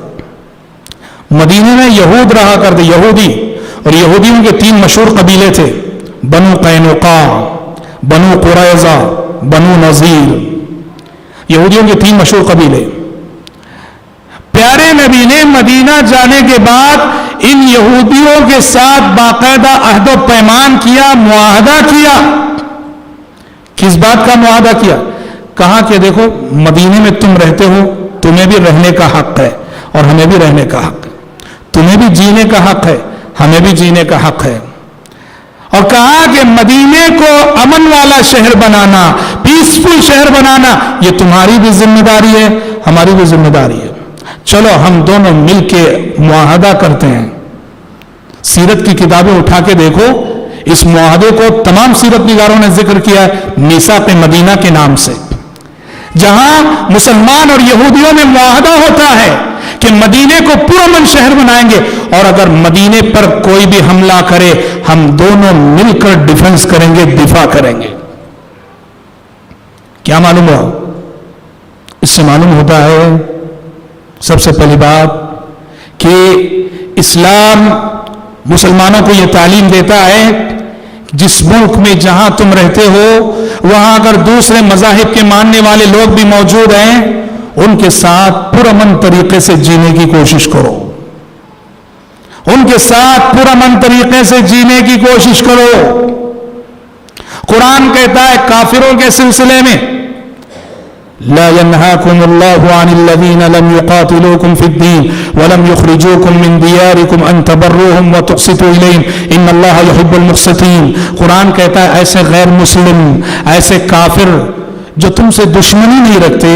مدینے میں یہود رہا کرتے, یہودی. اور یہودیوں کے 3 مشہور قبیلے تھے, بنو قینقاع, بنو قریظہ, بنو نذیر. یہودیوں کے 3 مشہور قبیلے. پیارے نبی نے مدینہ جانے کے بعد ان یہودیوں کے ساتھ باقاعدہ عہد و پیمان کیا, معاہدہ کیا. کس بات کا معاہدہ کیا؟ کہا کہ دیکھو مدینے میں تم رہتے ہو, تمہیں بھی رہنے کا حق ہے اور ہمیں بھی رہنے کا حق ہے. تمہیں بھی جینے کا حق ہے, ہمیں بھی جینے کا حق ہے. اور کہا کہ مدینے کو امن والا شہر بنانا, پیسفل شہر بنانا, یہ تمہاری بھی ذمہ داری ہے, ہماری بھی ذمہ داری ہے. چلو ہم دونوں مل کے معاہدہ کرتے ہیں. سیرت کی کتابیں اٹھا کے دیکھو, اس معاہدے کو تمام سیرت نگاروں نے ذکر کیا ہے میثاق مدینہ کے نام سے, جہاں مسلمان اور یہودیوں میں معاہدہ ہوتا ہے کہ مدینے کو پرامن شہر بنائیں گے, اور اگر مدینے پر کوئی بھی حملہ کرے ہم دونوں مل کر ڈیفنس کریں گے, دفاع کریں گے. کیا معلوم ہوا؟ اس سے معلوم ہوتا ہے سب سے پہلی بات کہ اسلام مسلمانوں کو یہ تعلیم دیتا ہے جس ملک میں جہاں تم رہتے ہو وہاں اگر دوسرے مذاہب کے ماننے والے لوگ بھی موجود ہیں, ان کے ساتھ پرامن طریقے سے جینے کی کوشش کرو. ان کے ساتھ پرامن طریقے سے جینے کی کوشش کرو. قرآن کہتا ہے کافروں کے سلسلے میں, لا ينهاكم الله عن الذين لم يقاتلوكم في الدين ولم يخرجوكم من دياركم ان تبروهم وتقسطوا اليهم ان الله يحب المقسطين. قرآن کہتا ہے ایسے غیر مسلم, ایسے کافر جو تم سے دشمنی نہیں رکھتے,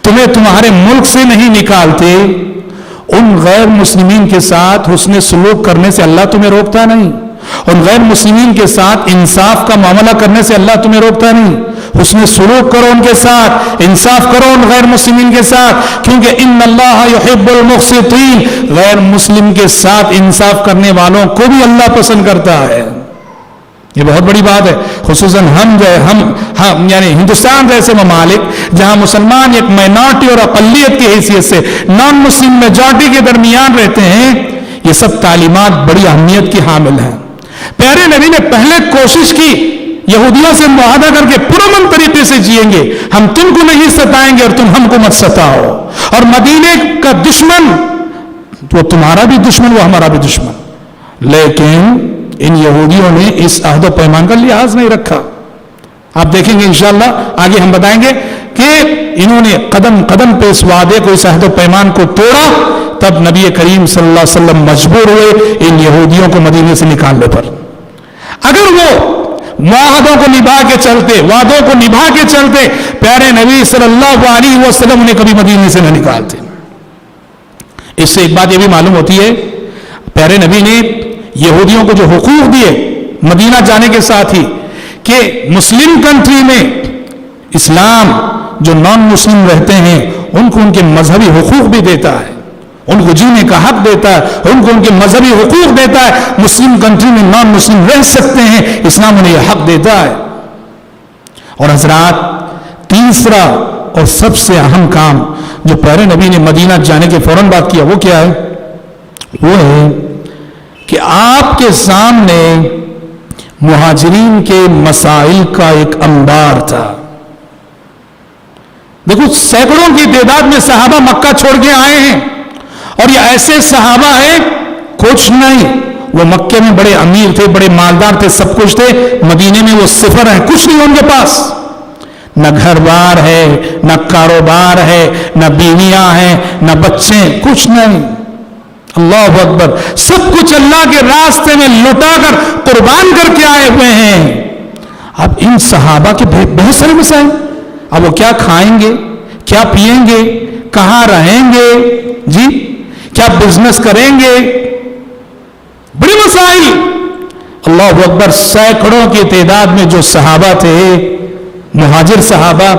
تمہیں تمہارے ملک سے نہیں نکالتے, ان غیر مسلمین کے ساتھ حسن سلوک کرنے سے اللہ تمہیں روکتا نہیں. ان غیر مسلمین کے ساتھ انصاف کا معاملہ کرنے سے اللہ تمہیں روکتا نہیں. حسن سلوک کرو ان کے ساتھ, انصاف کرو ان غیر مسلمین کے ساتھ, کیونکہ ان اللہ یحب المقسطین, غیر مسلم کے ساتھ انصاف کرنے والوں کو بھی اللہ پسند کرتا ہے. یہ بہت بڑی بات ہے, خصوصاً ہم یعنی ہندوستان جیسے ممالک جہاں مسلمان ایک مائنورٹی اور اقلیت کی حیثیت سے نان مسلم میجارٹی کے درمیان رہتے ہیں, یہ سب تعلیمات بڑی اہمیت کی حامل ہیں. پیارے نبی نے پہلے کوشش کی یہودیوں سے معاہدہ کر کے پرامن طریقے سے جئیں گے, ہم تم کو نہیں ستائیں گے اور تم ہم کو مت ستاؤ. اور مدینے کا دشمن وہ تمہارا بھی دشمن, وہ ہمارا بھی دشمن. لیکن ان یہودیوں نے اس عہد و پیمان کا لحاظ نہیں رکھا. آپ دیکھیں گے انشاءاللہ آگے ہم بتائیں گے کہ انہوں نے قدم قدم پہ اس وعدے کو، اس عہد و پیمان کو توڑا، تب نبی کریم صلی اللہ علیہ وسلم مجبور ہوئے ان یہودیوں کو مدینے سے نکالنے پر۔ اگر وہ معاہدوں کو نبھا کے چلتے، وعدوں کو نبھا کے چلتے، پیارے نبی صلی اللہ علیہ وسلم انہیں کبھی مدینے سے نہ نکالتے۔ اس سے ایک بات یہ بھی معلوم ہوتی ہے، پیارے نبی نے یہودیوں کو جو حقوق دیے مدینہ جانے کے ساتھ ہی، کہ مسلم کنٹری میں اسلام جو نان مسلم رہتے ہیں ان کو ان کے مذہبی حقوق بھی دیتا ہے، ان کو جینے کا حق دیتا ہے، ان کو ان کے مذہبی حقوق دیتا ہے۔ مسلم کنٹری میں نان مسلم رہ سکتے ہیں، اسلام انہیں یہ حق دیتا ہے۔ اور حضرات، تیسرا اور سب سے اہم کام جو پیارے نبی نے مدینہ جانے کے فوراً بعد کیا، وہ کیا ہے؟ وہ ہے کہ آپ کے سامنے مہاجرین کے مسائل کا ایک انبار تھا۔ دیکھو، سینکڑوں کی تعداد میں صحابہ مکہ چھوڑ کے آئے ہیں، اور یہ ایسے صحابہ ہیں، کچھ نہیں، وہ مکے میں بڑے امیر تھے، بڑے مالدار تھے، سب کچھ تھے، مدینے میں وہ صفر ہیں، کچھ نہیں ان کے پاس، نہ گھر بار ہے، نہ کاروبار ہے، نہ بیویاں ہیں، نہ بچے، کچھ نہیں۔ اللہ اکبر، سب کچھ اللہ کے راستے میں لٹا کر قربان کر کے آئے ہوئے ہیں۔ اب ان صحابہ کے بہت سارے مسائل، اب وہ کیا کھائیں گے، کیا پیئیں گے، کہاں رہیں گے، جی کیا بزنس کریں گے، بڑے مسائل۔ اللہ اکبر، سینکڑوں کی تعداد میں جو صحابہ تھے، مہاجر صحابہ،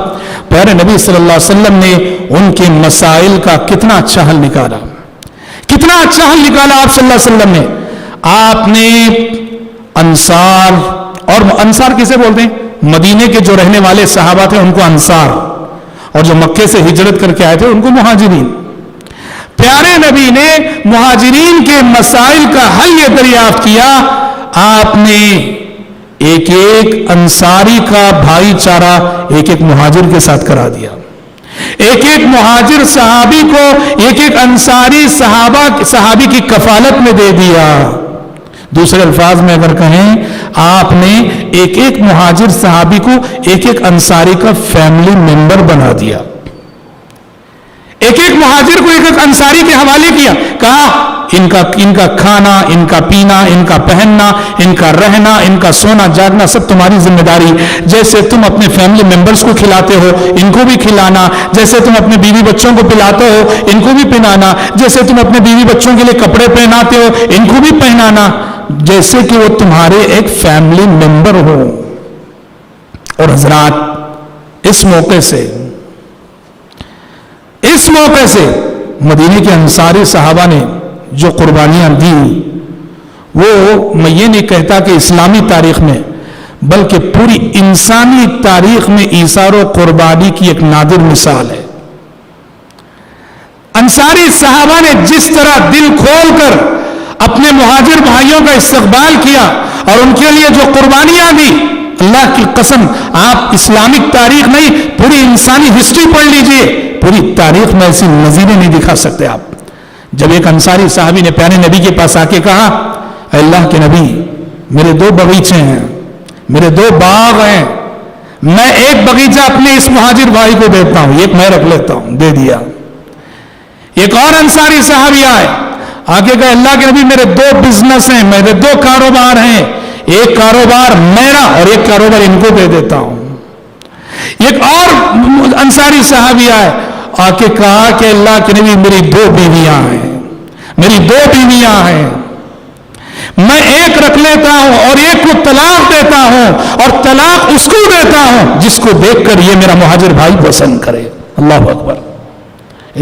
پیارے نبی صلی اللہ علیہ وسلم نے ان کے مسائل کا کتنا اچھا حل نکالا، کتنا اچھا حل نکالا آپ صلی اللہ علیہ وسلم نے۔ آپ نے انصار، اور انصار کسے بولتے ہیں؟ مدینے کے جو رہنے والے صحابہ تھے ان کو انصار، اور جو مکے سے ہجرت کر کے آئے تھے ان کو مہاجرین۔ پیارے نبی نے مہاجرین کے مسائل کا حل یہ دریافت کیا، آپ نے ایک ایک انصاری کا بھائی چارہ ایک ایک مہاجر کے ساتھ کرا دیا، ایک ایک مہاجر صحابی کو ایک ایک انصاری صحابی کی کفالت میں دے دیا۔ دوسرے الفاظ میں اگر کہیں، آپ نے ایک ایک مہاجر صحابی کو ایک ایک انصاری کا فیملی ممبر بنا دیا، ایک ایک مہاجر کو ایک ایک انصاری کے حوالے کیا، کہا ان کا کھانا، ان کا پینا، ان کا پہننا، ان کا رہنا، ان کا سونا جاگنا سب تمہاری ذمہ داری۔ جیسے تم اپنے فیملی ممبرز کو کھلاتے ہو ان کو بھی کھلانا، جیسے تم اپنے بیوی بچوں کو پلاتے ہو ان کو بھی پلانا، جیسے تم اپنے بیوی بچوں کے لیے کپڑے پہناتے ہو ان کو بھی پہنانا، جیسے کہ وہ تمہارے ایک فیملی ممبر ہو۔ اور حضرات، اس موقع سے مدینے کے انصاری صحابہ نے جو قربانیاں دی، وہ میں یہ نہیں کہتا کہ اسلامی تاریخ میں بلکہ پوری انسانی تاریخ میں ایثار و قربانی کی ایک نادر مثال ہے۔ انصاری صحابہ نے جس طرح دل کھول کر اپنے مہاجر بھائیوں کا استقبال کیا اور ان کے لیے جو قربانیاں دی، اللہ کی قسم، آپ اسلامک تاریخ نہیں پوری انسانی ہسٹری پڑھ لیجئے، پوری تاریخ میں ایسی نظیریں نہیں دکھا سکتے آپ۔ جب ایک انصاری صحابی نے پیارے نبی کے پاس آ کے کہا، اے اللہ کے نبی، میرے 2 باغیچے ہیں، میرے 2 باغ ہیں، میں ایک باغیچہ اپنے اس مہاجر بھائی کو دیتا ہوں، ایک میں رکھ لیتا ہوں، دے دیا۔ ایک اور انصاری صحابی آئے، آگے کہا، اللہ کے نبی، میرے 2 بزنس ہیں، میرے 2 کاروبار ہیں، ایک کاروبار میرا اور ایک کاروبار ان کو دے دیتا ہوں۔ ایک اور انصاری صحابی آئے، آ کے کہا کہ اللہ کے نبی، میری 2 بیویاں ہیں، میری 2 بیویاں ہیں، میں ایک رکھ لیتا ہوں اور ایک کو طلاق دیتا ہوں، اور طلاق اس کو دیتا ہوں جس کو دیکھ کر یہ میرا مہاجر بھائی پسند کرے۔ اللہ اکبر،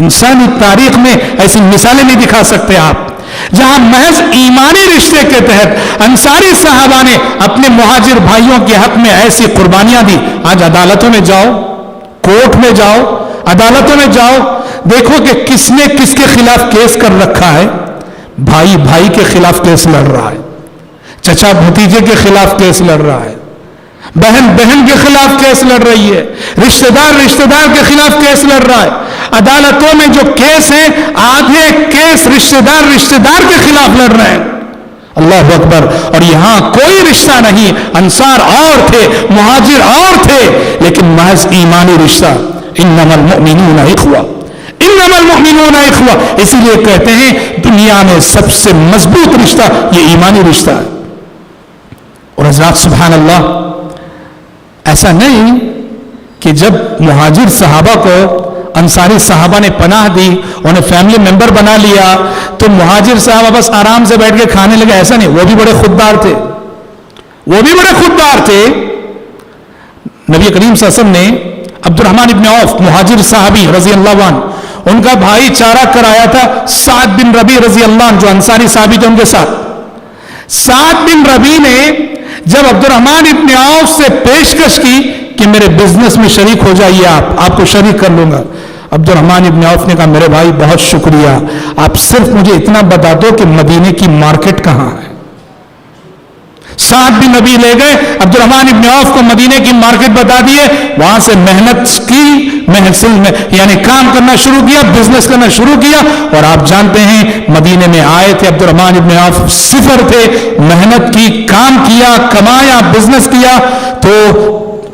انسانی تاریخ میں ایسی مثالیں نہیں دکھا سکتے آپ، جہاں محض ایمانی رشتے کے تحت انصاری صحابہ نے اپنے مہاجر بھائیوں کے حق میں ایسی قربانیاں دی۔ آج عدالتوں میں جاؤ، کورٹ میں جاؤ، عدالتوں میں جاؤ، دیکھو کہ کس نے کس کے خلاف کیس کر رکھا ہے۔ بھائی بھائی کے خلاف کیس لڑ رہا ہے، چچا بھتیجے کے خلاف کیس لڑ رہا ہے، بہن بہن کے خلاف کیس لڑ رہی ہے، رشتہ دار کے خلاف کیس لڑ رہا ہے۔ عدالتوں میں جو کیس ہیں، آدھے کیس رشتہ دار کے خلاف لڑ رہے ہیں۔ اللہ اکبر، اور یہاں کوئی رشتہ نہیں، انصار اور تھے، مہاجر اور تھے، لیکن محض ایمانی رشتہ، انما المؤمنون اخوہ، انما المؤمنون اخوہ، اسی لیے کہتے ہیں دنیا میں سب سے مضبوط رشتہ یہ ایمانی رشتہ ہے۔ اور حضرات سبحان اللہ، ایسا نہیں کہ جب مہاجر صحابہ کو انصاری صحابہ نے پناہ دی، انہیں فیملی ممبر بنا لیا، تو مہاجر صحابہ بس آرام سے بیٹھ کے کھانے لگے، ایسا نہیں، وہ بھی بڑے خوددار تھے، وہ بھی بڑے خوددار تھے۔ نبی کریم صلی اللہ علیہ وسلم نے عبد الرحمن ابن عوف مہاجر صحابی رضی اللہ عنہ، ان کا بھائی چارہ کرایا تھا سعد بن ربیع رضی اللہ عنہ جو انصاری صحابی تھے ان کے ساتھ۔ سعد بن ربیع نے جب عبد الرحمن ابن عوف سے پیشکش کی کہ میرے بزنس میں شریک ہو جائیے، آپ کو شریک کر لوں گا، عبد الرحمن ابن عوف نے کہا میرے بھائی بہت شکریہ، آپ صرف مجھے اتنا بتا دو کہ مدینے کی مارکیٹ کہاں ہے۔ سعد بن ربیع لے گئے، عبد الرحمن ابن عوف کو مدینے کی مارکیٹ بتا دیے، وہاں سے محنت کی، یعنی کام کرنا شروع کیا، بزنس کرنا شروع کیا، اور آپ جانتے ہیں مدینے میں آئے تھے عبد الرحمن ابن عوف، صفر تھے، محنت کی، کام کیا، کمایا، بزنس کیا، تو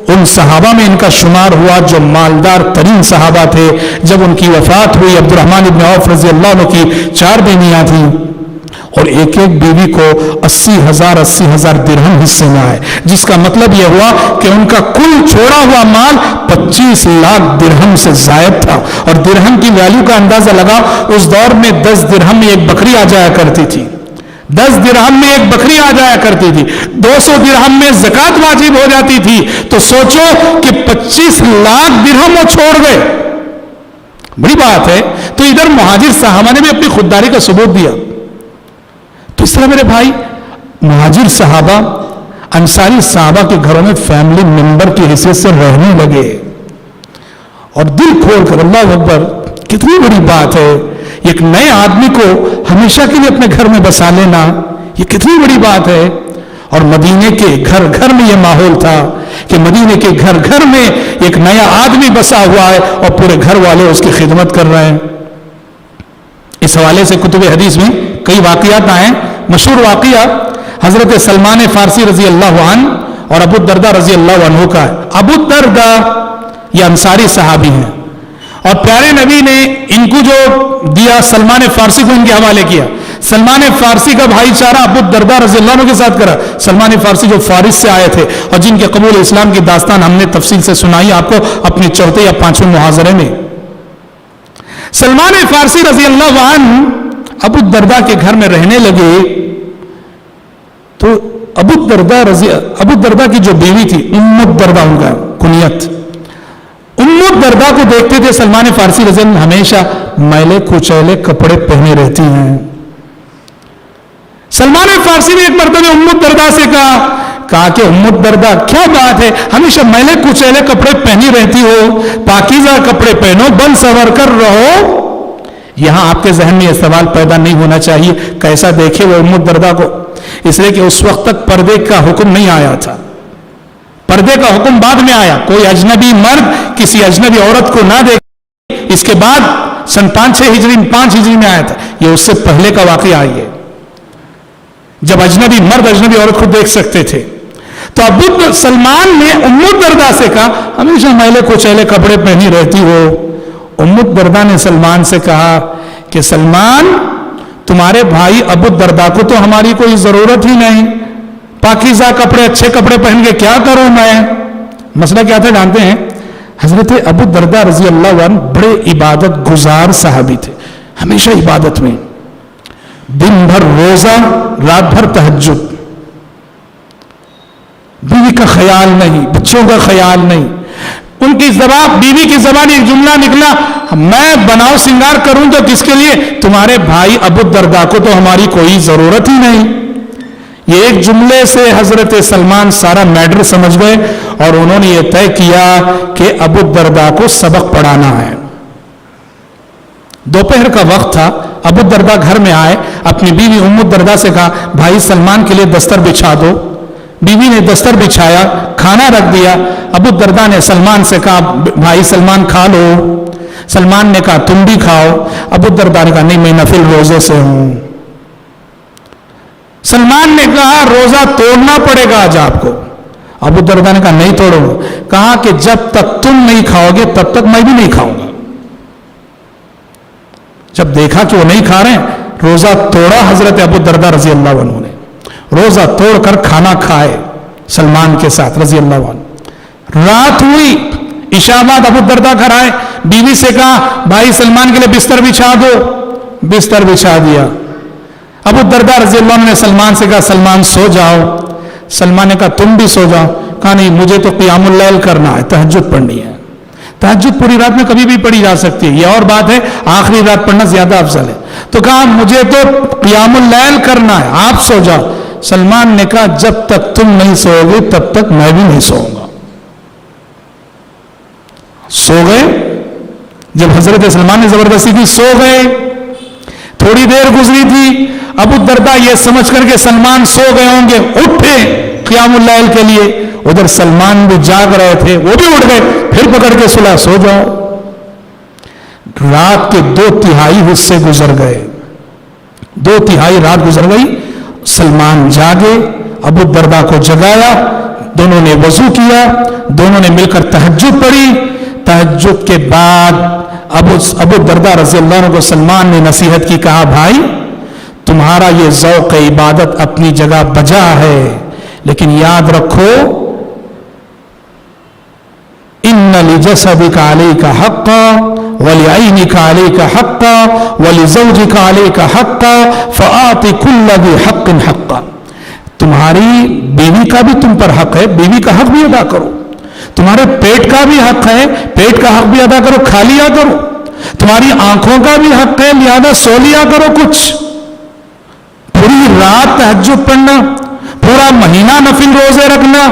ان صحابہ میں ان کا شمار ہوا جو مالدار ترین صحابہ تھے۔ جب ان کی وفات ہوئی، عبد الرحمن ابن عوف رضی اللہ عنہ کی 4 بیویاں تھیں، اور ایک ایک بیوی کو 80,000 درہم حصے میں آئے، جس کا مطلب یہ ہوا کہ ان کا کل چھوڑا ہوا مال 25 لاکھ درہم سے زائد تھا۔ اور درہم کی ویلیو کا اندازہ لگا، اس دور میں 10 درہم میں ایک بکری آ جایا کرتی تھی، 10 درہم میں ایک بکری آ جایا کرتی تھی، 200 درہم میں زکوٰۃ واجب ہو جاتی تھی، تو سوچو کہ 25 لاکھ درہم وہ چھوڑ گئے، بڑی بات ہے۔ تو ادھر مہاجر صحابہ نے بھی اپنی خودداری کا ثبوت دیا۔ تو اس طرح میرے بھائی مہاجر صحابہ انصاری صحابہ کے گھروں میں فیملی ممبر کی حیثیت سے رہنے لگے، اور دل کھول کر، اللہ اکبر، کتنی بڑی بات ہے، ایک نئے آدمی کو ہمیشہ کے لیے اپنے گھر میں بسا لینا، یہ کتنی بڑی بات ہے۔ اور مدینے کے گھر گھر میں یہ ماحول تھا کہ مدینے کے گھر گھر میں ایک نیا آدمی بسا ہوا ہے اور پورے گھر والے اس کی خدمت کر رہے ہیں۔ اس حوالے سے کتب حدیث میں کئی واقعات آئے ہیں۔ مشہور واقعہ حضرت سلمان فارسی رضی اللہ عنہ اور ابو الدرداء رضی اللہ عنہ کا ہے۔ ابو الدرداء یہ انصاری صحابی ہیں، اور پیارے نبی نے ان کو جو دیا سلمان فارسی کو ان کے حوالے کیا۔ سلمان فارسی کا بھائی چارہ ابو الدرداء رضی اللہ عنہ کے ساتھ کرا۔ سلمان فارسی جو فارس سے آئے تھے اور جن کے قبول اسلام کی داستان ہم نے تفصیل سے سنائی آپ کو اپنے 4 یا 5ویں محاضرے میں۔ سلمان فارسی رضی اللہ عنہ ابو الدرداء کے گھر میں رہنے لگے، تو ابو الدرداء کی جو بیوی تھی ام الدرداء، ان کا کنیت، ام الدرداء کو دیکھتے تھے سلمان فارسی رضی اللہ عنہ ہمیشہ میلے کچیلے کپڑے پہنے رہتی ہیں۔ سلمان فارسی نے ایک مرتبہ ام الدرداء سے کہا کہ ام الدرداء کیا بات ہے، ہمیشہ میلے کچیلے کپڑے پہنی رہتی ہو، پاکیزہ کپڑے پہنو، بن سور کر رہو۔ یہاں آپ کے ذہن میں یہ سوال پیدا نہیں ہونا چاہیے کیسا دیکھے وہ ام الدرداء کو، اس لیے کہ اس وقت تک پردے کا حکم نہیں آیا تھا، پردے کا حکم بعد میں آیا۔ کوئی اجنبی مرد کسی اجنبی عورت کو نہ دیکھے، اس کے بعد سن 5 ہجری میں آیا تھا، یہ اس سے پہلے کا واقعہ آئی ہے جب اجنبی مرد اجنبی عورت کو دیکھ سکتے تھے۔ تو ابو سلمان نے ام الدرداء سے کہا ہمیشہ میلے کچیلے کپڑے پہنی رہتی ہو۔ ام الدرداء نے سلمان سے کہا کہ سلمان، تمہارے بھائی ابو الدرداء کو تو ہماری کوئی ضرورت ہی نہیں، پاکیزہ کپڑے اچھے کپڑے پہن کے کیا کروں میں؟ مسئلہ کیا تھا جانتے ہیں؟ حضرت ابو الدرداء رضی اللہ عنہ بڑے عبادت گزار صحابی تھے، ہمیشہ عبادت میں، دن بھر روزہ، رات بھر تہجد، بیوی کا خیال نہیں، بچوں کا خیال نہیں۔ ان کی زبان، بیوی کی زبان ایک جملہ نکلا، میں بناؤ سنگار کروں تو کس کے لیے؟ تمہارے بھائی ابو الدرداء کو تو ہماری کوئی ضرورت ہی نہیں۔ یہ ایک جملے سے حضرت سلمان سارا میٹر سمجھ گئے اور انہوں نے یہ طے کیا کہ ابو الدرداء کو سبق پڑھانا ہے۔ دوپہر کا وقت تھا، ابو الدرداء گھر میں آئے، اپنی بیوی ام الدرداء سے کہا بھائی سلمان کے لیے دستر بچھا دو۔ بیوی نے دستر بچھایا، کھانا رکھ دیا۔ ابو الدرداء نے سلمان سے کہا بھائی سلمان کھا لو۔ سلمان نے کہا تم بھی کھاؤ۔ ابو الدرداء نے کہا نہیں میں نفل روزے سے ہوں۔ سلمان نے کہا روزہ توڑنا پڑے گا آج آپ کو۔ ابو دردہ نے کہا نہیں توڑو گا. کہا کہ جب تک تم نہیں کھاؤ گے تب تک میں بھی نہیں کھاؤں گا. جب دیکھا کہ وہ نہیں کھا رہے ہیں روزہ توڑا حضرت ابو دردہ رضی اللہ عنہ نے. روزہ توڑ کر کھانا کھائے سلمان کے ساتھ رضی اللہ عنہ. رات ہوئی عشاء بعد ابو دردہ گھر آئے. بیوی سے کہا بھائی سلمان کے لیے بستر بچھا دو. بستر بچھا دیا. ابو دردہ رضی اللہ عنہ نے سلمان سے کہا سلمان سو جاؤ. سلمان نے کہا تم بھی سو جاؤ. کہا نہیں مجھے تو قیام اللیل کرنا ہے, تہجد پڑھنی ہے. تہجد پوری رات میں کبھی بھی پڑھی جا سکتی ہے, یہ اور بات ہے آخری رات پڑھنا زیادہ افضل ہے. تو کہا مجھے تو قیام اللیل کرنا ہے, آپ سو جاؤ. سلمان نے کہا جب تک تم نہیں سوؤ گے تب تک میں بھی نہیں سوؤں گا. سو گئے. جب حضرت سلمان نے زبردستی کی سو گئے. تھوڑی دیر گزری تھی, ابو دردہ یہ سمجھ کر کے سلمان سو گئے ہوں گے اٹھے قیام اللیل کے لیے. ادھر سلمان بھی جاگ رہے تھے, وہ بھی اٹھ گئے, پھر پکڑ کے سلا سو جاؤ. رات کے 2/3 حصے گزر گئے. 2/3 رات گزر گئی. سلمان جاگے, ابو دردہ کو جگایا, دونوں نے وضو کیا, دونوں نے مل کر تہجد پڑھی. تہجد کے بعد ابو دردہ رضی اللہ عنہ کو سلمان نے نصیحت کی. کہا بھائی تمہارا یہ ذوق عبادت اپنی جگہ بجا ہے, لیکن یاد رکھو ان لجسدک علیک حقا ولعینک علیک حقا ولزوجک علیک حقا فآت کل ذی حق حقا. تمہاری بیوی کا بھی تم پر حق ہے, بیوی کا حق بھی ادا کرو. تمہارے پیٹ کا بھی حق ہے, پیٹ کا حق بھی ادا کرو, کھا لیا کرو. تمہاری آنکھوں کا بھی حق ہے, لہذا سو لیا کرو. کچھ پوری رات تہجد پڑھنا, پورا مہینہ نفل روزے رکھنا,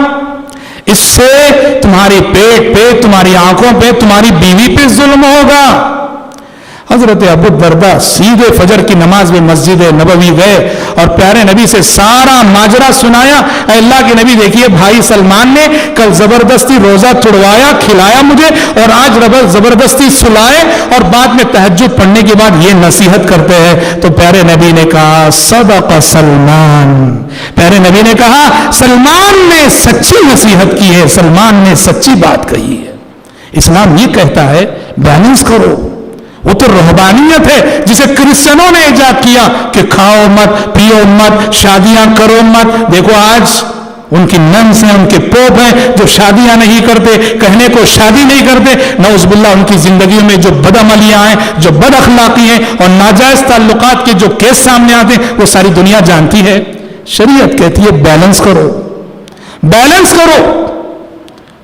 اس سے تمہاری پیٹ پہ, تمہاری آنکھوں پہ, تمہاری بیوی پہ ظلم ہوگا. حضرت ابو دردہ سیدھے فجر کی نماز میں مسجد نبوی گئے اور پیارے نبی سے سارا ماجرا سنایا. اے اللہ کے نبی دیکھیے بھائی سلمان نے کل زبردستی روزہ توڑوایا, کھلایا مجھے, اور آج زبردستی سلائے, اور بعد میں تہجد پڑھنے کے بعد یہ نصیحت کرتے ہیں. تو پیارے نبی نے کہا صدق سلمان. پیارے نبی نے کہا سلمان نے سچی نصیحت کی ہے, سلمان نے سچی بات کہی ہے. اسلام یہ کہتا ہے بیلنس کرو. وہ تو رہبانیت ہے جسے کرسچنوں نے ایجاد کیا کہ کھاؤ مت, پیو مت, شادیاں کرو مت. دیکھو آج ان کی ننس ہیں, ان کے پوپ ہیں جو شادیاں نہیں کرتے, کہنے کو شادی نہیں کرتے. نعوذ باللہ ان کی زندگیوں میں جو بد عملیاں ہیں, جو بد اخلاقی ہیں اور ناجائز تعلقات کے جو کیس سامنے آتے ہیں وہ ساری دنیا جانتی ہے. شریعت کہتی ہے بیلنس کرو, بیلنس کرو.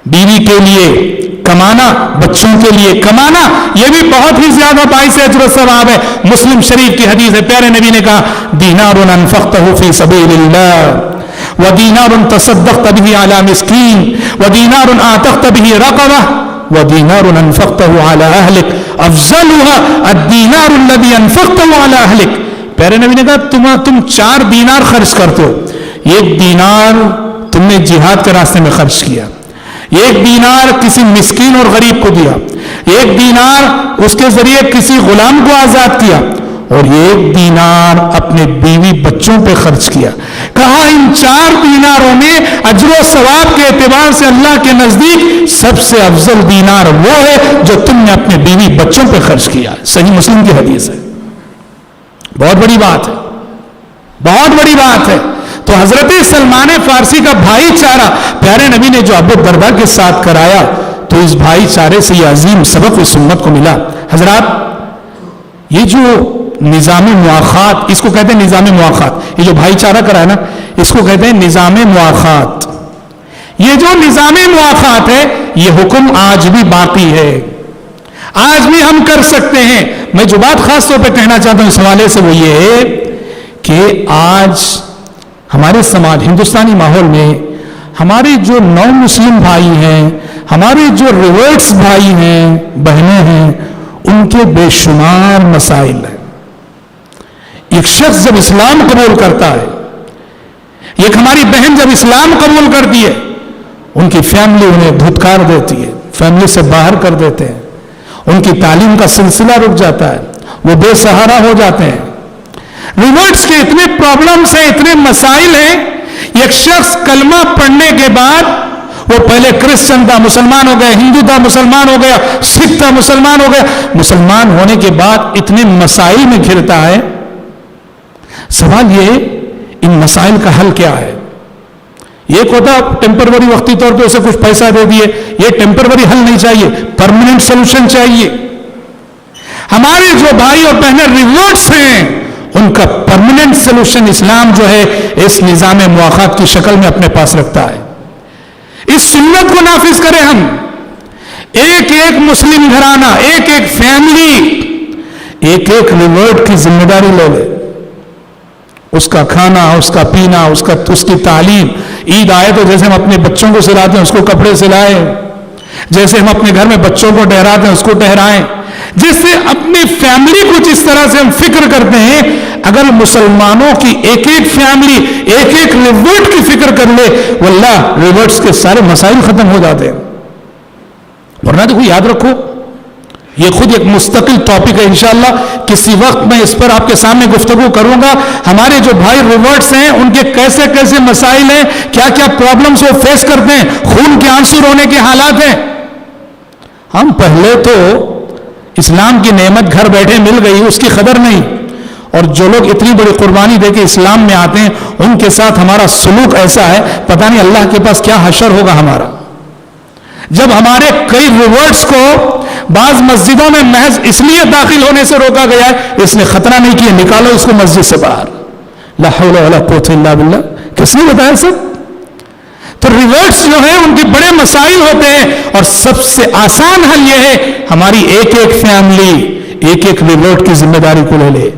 بیوی کے لیے کمانا, بچوں کے لیے کمانا, یہ بھی بہت ہی زیادہ باعث اجر و ثواب ہے. مسلم شریف کی حدیث ہے, پیارے نبی نے کہا دینار انفقته فی سبیل اللہ ودینار تصدقت به علی مسکین ودینار اعتقت به رقبہ ودینار انفقته علی اہلک افضلها الدینار الذی انفقته علی اہلک. پیارے نبی نے کہا تم 4 دینار خرچ کرتے ہو. 1 دینار تم نے جہاد کے راستے میں خرچ کیا, 1 دینار کسی مسکین اور غریب کو دیا, 1 دینار اس کے ذریعے کسی غلام کو آزاد کیا, اور 1 دینار اپنے بیوی بچوں پہ خرچ کیا. کہا ان 4 دیناروں میں اجر و ثواب کے اعتبار سے اللہ کے نزدیک سب سے افضل دینار وہ ہے جو تم نے اپنے بیوی بچوں پہ خرچ کیا. صحیح مسلم کی حدیث ہے. بہت بڑی بات ہے, بہت بڑی بات ہے. تو حضرت سلمان فارسی کا بھائی چارہ پیارے نبی نے جو ابو دردہ کے ساتھ کرایا, تو اس بھائی چارے سے یہ عظیم سبق اس امت کو ملا. حضرات یہ جو نظام مواخات, اس کو کہتے ہیں نظام مواخات, یہ جو بھائی چارہ کرایا نا اس کو کہتے ہیں نظام مواخات. یہ جو نظام مواخات ہے یہ حکم آج بھی باقی ہے, آج بھی ہم کر سکتے ہیں. میں جو بات خاص طور پہ کہنا چاہتا ہوں اس حوالے سے وہ یہ ہے کہ آج ہمارے سماج, ہندوستانی ماحول میں ہمارے جو نو مسلم بھائی ہیں, ہمارے جو ریورٹس بھائی ہیں, بہنیں ہیں, ان کے بے شمار مسائل ہیں. ایک شخص جب اسلام قبول کرتا ہے, ایک ہماری بہن جب اسلام قبول کرتی ہے, ان کی فیملی انہیں دھتکار دیتی ہے, فیملی سے باہر کر دیتے ہیں, ان کی تعلیم کا سلسلہ رک جاتا ہے, وہ بے سہارا ہو جاتے ہیں. ریورٹس کے اتنے پرابلمز ہیں, اتنے مسائل ہیں. ایک شخص کلمہ پڑھنے کے بعد وہ پہلے کرسچن تھا مسلمان ہو گیا, ہندو تھا مسلمان ہو گیا, سکھ تھا مسلمان ہو گیا. مسلمان ہونے کے بعد اتنے مسائل میں گھرتا ہے. سوال یہ ان مسائل کا حل کیا ہے؟ ایک ہوتا ٹیمپروری وقتی طور پہ اسے کچھ پیسہ دے دیے, یہ ٹیمپروری حل نہیں چاہیے, پرماننٹ سولوشن چاہیے. ہمارے جو بھائی اور بہنیں ریورٹس ہیں ان کا پرماننٹ سولوشن اسلام جو ہے اس نظام مواخات کی شکل میں اپنے پاس رکھتا ہے. اس سنت کو نافذ کریں ہم. ایک ایک مسلم گھرانہ, ایک ایک فیملی ایک ایک ریورٹ کی ذمہ داری لے لے. اس کا کھانا, اس کا پینا, اس کی تعلیم. عید آئے تو جیسے ہم اپنے بچوں کو سلاتے ہیں اس کو کپڑے سلائیں, جیسے ہم اپنے گھر میں بچوں کو ٹہراتے ہیں اس کو ٹہرائیں, جیسے اپنی فیملی کو جس طرح سے ہم فکر کرتے ہیں. اگر مسلمانوں کی ایک ایک فیملی ایک ایک ریورٹ کی فکر کر لے, واللہ ریورٹس کے سارے مسائل ختم ہو جاتے ہیں. ورنہ دیکھو یاد رکھو یہ خود ایک مستقل ٹاپک ہے, انشاءاللہ کسی وقت میں اس پر آپ کے سامنے گفتگو کروں گا. ہمارے جو بھائی ریورٹس ہیں ان کے کیسے کیسے مسائل ہیں, کیا کیا پرابلمز وہ فیس کرتے ہیں, خون کے آنسو رونے کے حالات ہیں. ہم پہلے تو اسلام کی نعمت گھر بیٹھے مل گئی اس کی قدر نہیں, اور جو لوگ اتنی بڑی قربانی دے کے اسلام میں آتے ہیں ان کے ساتھ ہمارا سلوک ایسا ہے پتہ نہیں اللہ کے پاس کیا حشر ہوگا ہمارا. جب ہمارے کئی ریورٹس کو بعض مسجدوں میں محض اس لیے داخل ہونے سے روکا گیا ہے اس نے خطرہ نہیں کیا نکالو اس کو مسجد سے باہر. لا حول ولا قوت الا باللہ. کس نے بتایا سب؟ تو ریورٹس جو ہیں ان کے بڑے مسائل ہوتے ہیں, اور سب سے آسان حل یہ ہے ہماری ایک ایک فیملی ایک ایک ریورٹ کی ذمہ داری کو لے لے.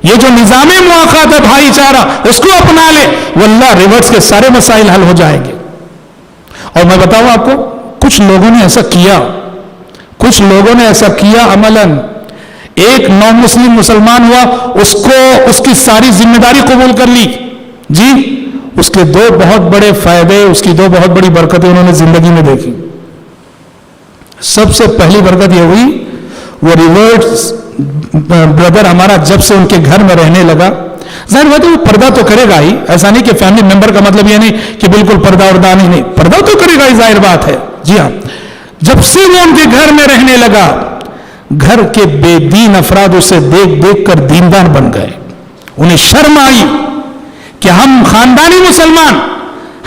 یہ جو نظام مواخات ہے بھائی چارہ اس کو اپنا لے, واللہ ریورٹس کے سارے مسائل حل ہو جائیں گے. اور میں بتاؤں آپ کو کچھ لوگوں نے ایسا کیا, عملاً ایک نو مسلم مسلمان ہوا, اس کی ساری ذمہ داری قبول کر لی جی. اس کے دو بہت بڑے فائدے, اس کی دو بہت بڑی برکتیں انہوں نے زندگی میں دیکھی. سب سے پہلی برکت یہ ہوئی وہ ریورٹس بردر ہمارا جب سے ان کے گھر میں رہنے لگا, ظاہر بات ہے وہ پردہ تو کرے گا ہی, ایسا نہیں کہ فیملی ممبر کا مطلب یہ نہیں کہ بالکل پردہ اردہ نہیں, پردہ تو کرے گا ہی, ظاہر بات ہے. جی ہاں, جب سے وہ ان کے گھر میں رہنے لگا گھر کے بے دین افراد اسے دیکھ دیکھ کر دیندار بن گئے. انہیں شرم آئی کہ ہم خاندانی مسلمان,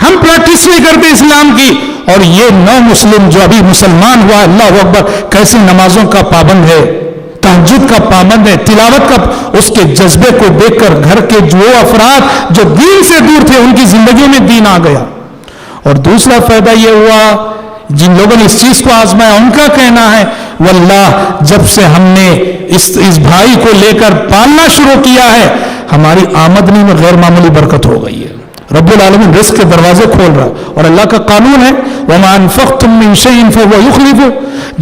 ہم پریکٹس نہیں کرتے اسلام کی, اور یہ نو مسلم جو ابھی مسلمان ہوا, اللہ اکبر, کیسی نمازوں کا پابند ہے, تہجد کا پابند ہے, تلاوت کا, اس کے جذبے کو دیکھ کر گھر کے جو افراد جو دین سے دور تھے ان کی زندگیوں میں دین آ گیا. اور دوسرا فائدہ یہ ہوا جن لوگوں نے اس چیز کو آزمایا ان کا کہنا ہے واللہ جب سے ہم نے اس بھائی کو لے کر پالنا شروع کیا ہے ہماری آمدنی میں غیر معمولی برکت ہو گئی ہے. رب العالمین رزق کے دروازے کھول رہا, اور اللہ کا قانون ہے وَمَا أَنفَقْتُم مِّن شَيْءٍ فَهُوَ يُخْلِفُهُ,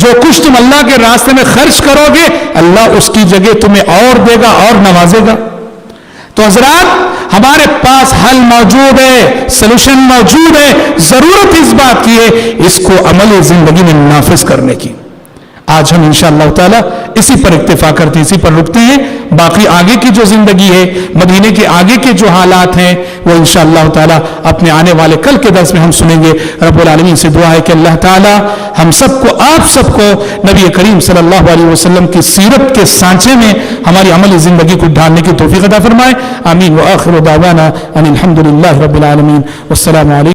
جو کچھ تم اللہ کے راستے میں خرچ کرو گے اللہ اس کی جگہ تمہیں اور دے گا اور نوازے گا. تو حضرات ہمارے پاس حل موجود ہے, سلوشن موجود ہے, ضرورت اس بات کی ہے اس کو عملی زندگی میں نافذ کرنے کی. آج ہم انشاءاللہ تعالی اسی پر اکتفا کرتے ہیں, اسی پر رکتے ہیں. باقی آگے کی جو زندگی ہے, مدینے کے آگے کے جو حالات ہیں وہ انشاءاللہ تعالی اپنے آنے والے کل کے درس میں ہم سنیں گے. رب العالمین سے دعا ہے کہ اللہ تعالی ہم سب کو, آپ سب کو نبی کریم صلی اللہ علیہ وسلم کی سیرت کے سانچے میں ہماری عملی زندگی کو ڈھالنے کی توفیق عطا فرمائے. آمین. وآخر دعوانا ان الحمد للہ رب العالمین. والسلام علیکم.